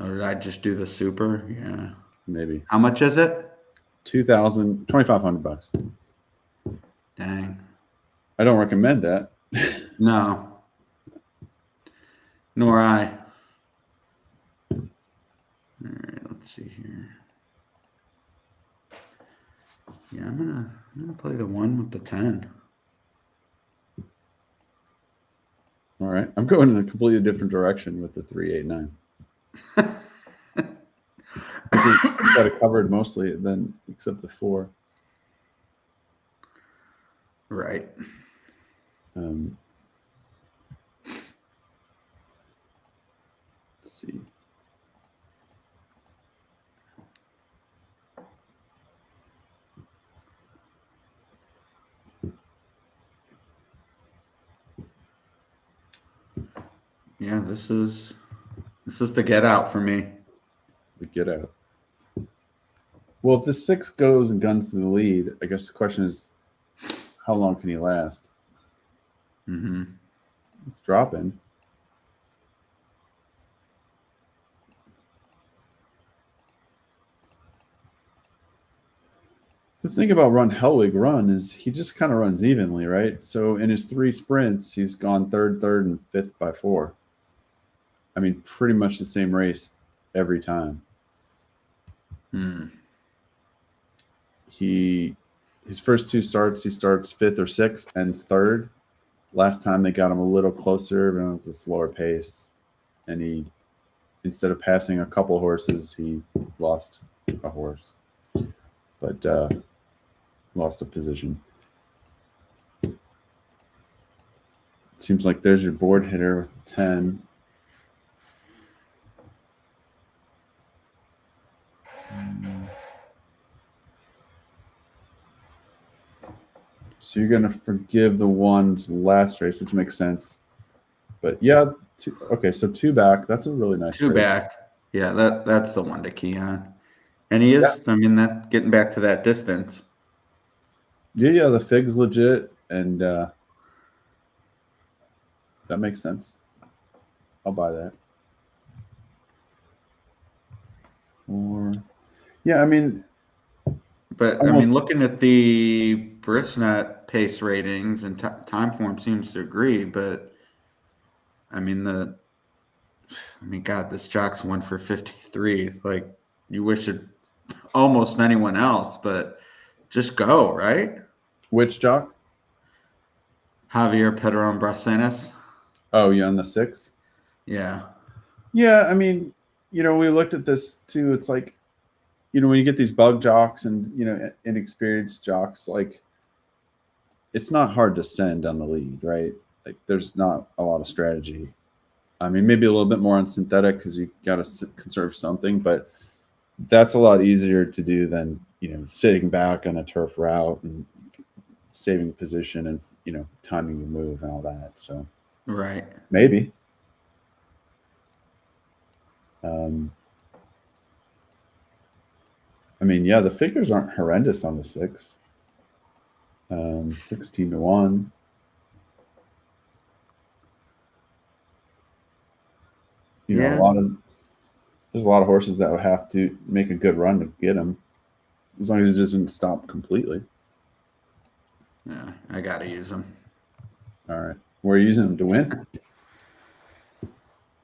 Speaker 2: Or did I just do the super? Yeah.
Speaker 1: Maybe
Speaker 2: How much is it?
Speaker 1: $2,500.
Speaker 2: Dang.
Speaker 1: I don't recommend that.
Speaker 2: No. Nor I. All right, let's see here. Yeah, I'm gonna play the 1 with the 10.
Speaker 1: All right. I'm going in a completely different direction with the 389. I think it's got it covered mostly, then except the 4.
Speaker 2: Right.
Speaker 1: Let's see.
Speaker 2: Yeah, this is the get out for me.
Speaker 1: The get out. Well, if the 6 goes and guns to the lead, I guess the question is, how long can he last?
Speaker 2: Mm-hmm.
Speaker 1: It's dropping. The thing about Run Hellwig Run is he just kind of runs evenly, right? So in his 3 sprints, he's gone third, and 5th by 4. I mean, pretty much the same race every time. His first 2 starts, he starts 5th or 6th, ends 3rd. Last time they got him a little closer, but it was a slower pace, and he, instead of passing a couple horses, he lost a horse, but lost a position. It seems like there's your board hitter with 10. So you're going to forgive the 1's last race, which makes sense. But yeah, okay, so 2 back. That's a really nice
Speaker 2: 2
Speaker 1: race.
Speaker 2: back. Yeah, that's the one to key on. And he is, yeah. I mean, that getting back to that distance.
Speaker 1: Yeah, the fig's legit, and that makes sense. I'll buy that. Or, yeah, I mean,
Speaker 2: but I mean, looking at the Brisnet pace ratings and time form seems to agree, but I mean, God, this Jock's went for 53. Like, you wish it almost anyone else, but just go, right?
Speaker 1: Which Jock?
Speaker 2: Javier Pedron Bracenas.
Speaker 1: Oh, yeah, on the 6?
Speaker 2: Yeah.
Speaker 1: Yeah, I mean, we looked at this too. It's like, when you get these bug jocks and, inexperienced jocks, like, it's not hard to send on the lead, right? Like, there's not a lot of strategy. I mean, maybe a little bit more on synthetic because you got to conserve something, but that's a lot easier to do than, sitting back on a turf route and saving position and, timing the move and all that. So,
Speaker 2: right.
Speaker 1: Maybe. I mean, yeah, the figures aren't horrendous on the 6. 16-1.
Speaker 2: Yeah.
Speaker 1: There's a lot of horses that would have to make a good run to get him, as long as it doesn't stop completely.
Speaker 2: Yeah, I got to use them.
Speaker 1: All right. We're using them to win?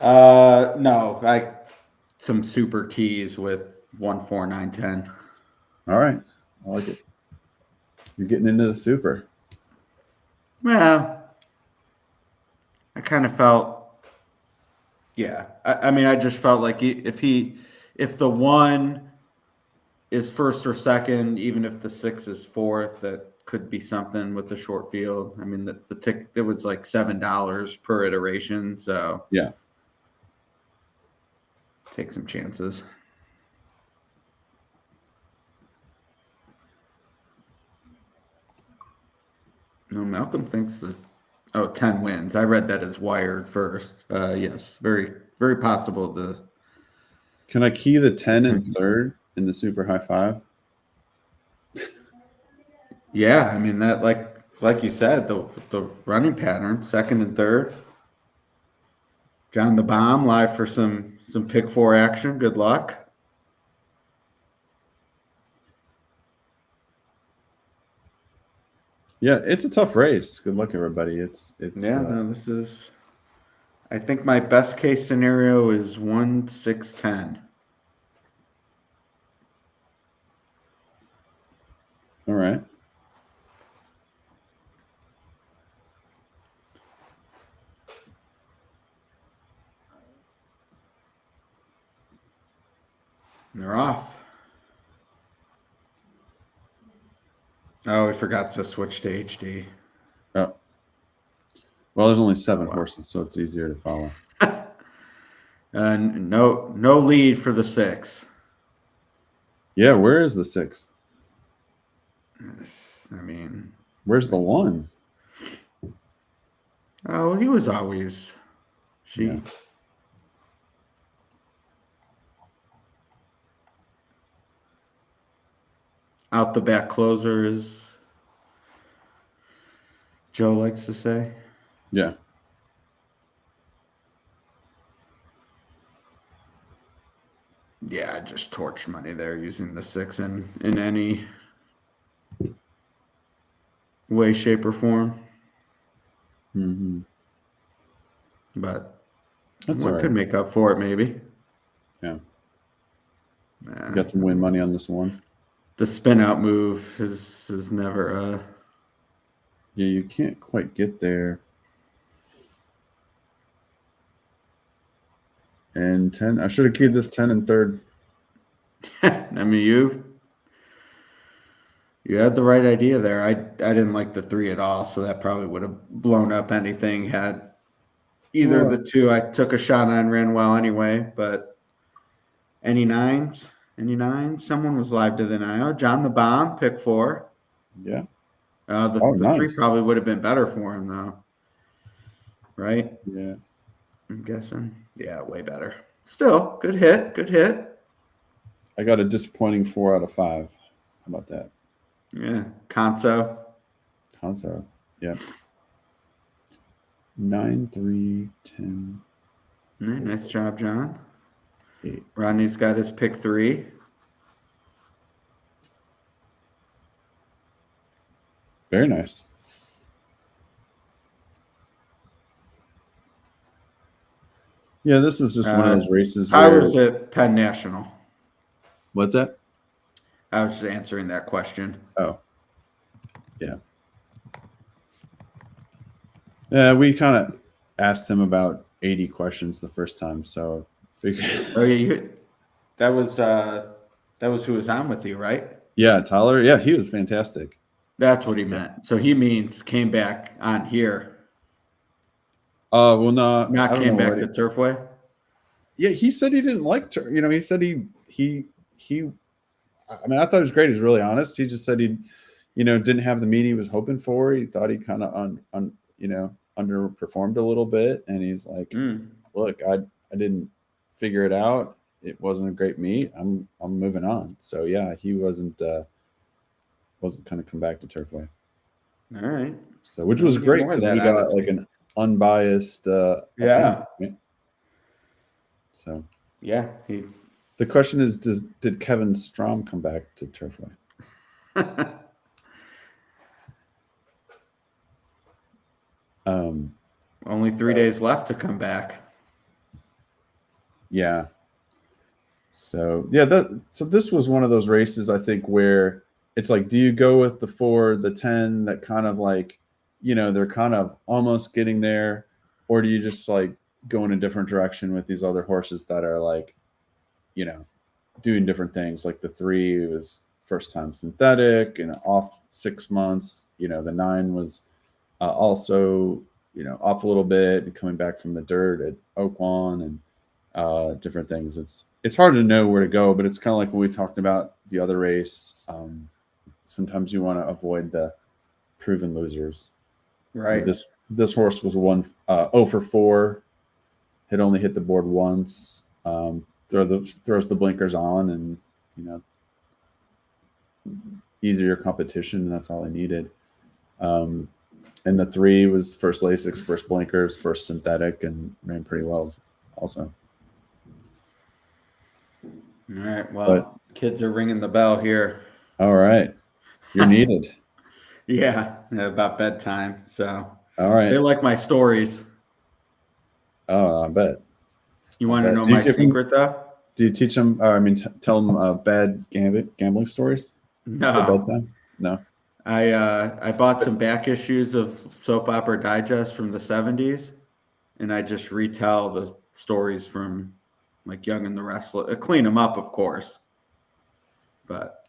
Speaker 2: No, some super keys with 1, 4, 9, 10.
Speaker 1: All right. I like it. You're getting into the super.
Speaker 2: Well, I kind of felt, yeah. I mean, I just felt like if the 1 is first or second, even if the 6 is fourth, that could be something with the short field. I mean, the tick, it was like $7 per iteration. So
Speaker 1: yeah,
Speaker 2: take some chances. No, Malcolm thinks that 10 wins. I read that as wired first. Yes, very, very possible.
Speaker 1: Can I key the 10 and 3rd in the super high 5?
Speaker 2: Yeah, I mean that like you said, the running pattern, 2nd and 3rd. John the Bomb live for some pick 4 action. Good luck.
Speaker 1: Yeah, it's a tough race. Good luck, everybody. It's
Speaker 2: No, this is. I think my best case scenario is 1-6-10.
Speaker 1: all right.
Speaker 2: They're off. Oh, we forgot to switch to HD.
Speaker 1: Oh. Well, there's only 7 horses, so it's easier to follow.
Speaker 2: No lead for the 6.
Speaker 1: Yeah, where is the 6?
Speaker 2: I mean,
Speaker 1: Where's the 1?
Speaker 2: oh, he was always she.
Speaker 1: Yeah.
Speaker 2: Out the back closer, as Joe likes to say.
Speaker 1: Yeah.
Speaker 2: Yeah, I just torched money there using the 6 in any way, shape, or form.
Speaker 1: Mm-hmm.
Speaker 2: But
Speaker 1: That's
Speaker 2: one
Speaker 1: all right.
Speaker 2: could make up for it, maybe.
Speaker 1: Yeah. You got some win money on this one.
Speaker 2: The spin out move is never
Speaker 1: Yeah, you can't quite get there. And 10. I should have keyed this 10 and 3rd.
Speaker 2: I mean, you had the right idea there. I didn't like the 3 at all, so that probably would have blown up anything had either of the 2 I took a shot on ran well anyway. But any 9s? Any 9s? Someone was live to the 9. Oh, John the Bomb, pick 4.
Speaker 1: Yeah.
Speaker 2: The 3 probably would have been better for him, though. Right?
Speaker 1: Yeah.
Speaker 2: I'm guessing. Yeah, way better. Still, good hit. Good hit.
Speaker 1: I got a disappointing 4 out of 5. How about that?
Speaker 2: Yeah. Conso.
Speaker 1: Yeah. 9, 3, 10.
Speaker 2: Yeah, nice job, John.
Speaker 1: 8.
Speaker 2: Rodney's got his pick 3.
Speaker 1: Very nice. Yeah, this is just one of those races
Speaker 2: How
Speaker 1: where...
Speaker 2: was it Penn National?
Speaker 1: What's that?
Speaker 2: I was just answering that question.
Speaker 1: Oh. Yeah. Yeah, we kind of asked him about 80 questions the first time, so figured...
Speaker 2: Oh, yeah, that was who was on with you, right?
Speaker 1: Yeah, Tyler. Yeah, he was fantastic.
Speaker 2: That's what he meant. So he means came back on here.
Speaker 1: Well, no,
Speaker 2: Not came back to Turfway.
Speaker 1: Yeah, he said he didn't like. He said he. I mean, I thought it was great. He was really honest. He just said he, didn't have the meet he was hoping for. He thought he kind of underperformed a little bit, and he's like, "Look, I didn't figure it out. It wasn't a great meet. I'm moving on." So yeah, he wasn't kind of come back to Turfway.
Speaker 2: All right.
Speaker 1: So which was great because we got like an unbiased.
Speaker 2: Yeah.
Speaker 1: Opinion. So
Speaker 2: yeah,
Speaker 1: the question is, did Kevin Strom come back to Turfway?
Speaker 2: Only 3 days left to come back.
Speaker 1: Yeah. So yeah, so this was one of those races I think where it's like, do you go with the 4, the 10 that kind of like, they're kind of almost getting there, or do you just like go in a different direction with these other horses that are like, doing different things? Like the 3 was first time synthetic and off 6 months. The 9 was also, off a little bit and coming back from the dirt at Oakwan and different things. It's hard to know where to go, but it's kind of like when we talked about the other race. Sometimes you want to avoid the proven losers.
Speaker 2: Right.
Speaker 1: This horse was 0 for 4, had only hit the board once. Throws the blinkers on, and easier competition. And that's all I needed. And the 3 was first Lasix, first blinkers, first synthetic, and ran pretty well also.
Speaker 2: All right. Well,
Speaker 1: But
Speaker 2: kids are ringing the bell here.
Speaker 1: all right, you're needed.
Speaker 2: Yeah, about bedtime. So
Speaker 1: All right.
Speaker 2: they like my stories.
Speaker 1: Oh, I bet.
Speaker 2: You
Speaker 1: I
Speaker 2: want to
Speaker 1: bet.
Speaker 2: know
Speaker 1: Do you
Speaker 2: my
Speaker 1: give them?
Speaker 2: secret, though?
Speaker 1: Do you teach them? Tell them bad gambling stories for
Speaker 2: No.
Speaker 1: bedtime. No.
Speaker 2: I bought some back issues of Soap Opera Digest from the 70s, and I just retell the stories from like Young and the Restless. Clean them up, of course. But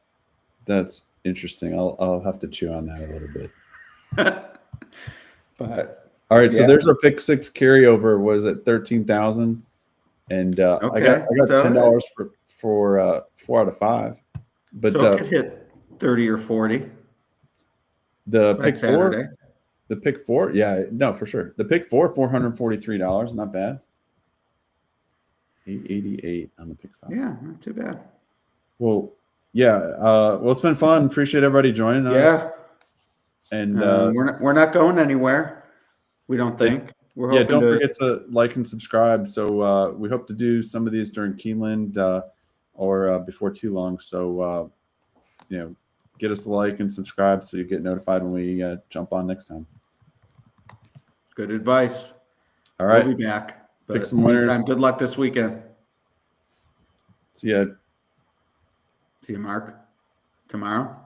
Speaker 1: That's interesting. I'll have to chew on that a little bit.
Speaker 2: but
Speaker 1: All right, so
Speaker 2: yeah.
Speaker 1: there's our pick six carryover was at 13,000, and I got
Speaker 2: So
Speaker 1: $10 for 4 out of 5. But
Speaker 2: so it could hit 30 or 40
Speaker 1: the
Speaker 2: by
Speaker 1: pick
Speaker 2: Saturday.
Speaker 1: four, yeah, no, for sure. The pick four, $443, not bad. 888 on the pick 5.
Speaker 2: Yeah, not too bad.
Speaker 1: Well, yeah. Well, it's been fun. Appreciate everybody joining us.
Speaker 2: Yeah.
Speaker 1: And
Speaker 2: we're not going anywhere. We don't think. We're
Speaker 1: yeah,
Speaker 2: hoping
Speaker 1: don't forget to like and subscribe. So we hope to do some of these during Keeneland or before too long. So get us a like and subscribe so you get notified when we jump on next time.
Speaker 2: Good advice.
Speaker 1: All right,
Speaker 2: We'll be back.
Speaker 1: pick
Speaker 2: But
Speaker 1: some winners.
Speaker 2: meantime, good luck this weekend.
Speaker 1: See ya.
Speaker 2: See you, Mark. Tomorrow.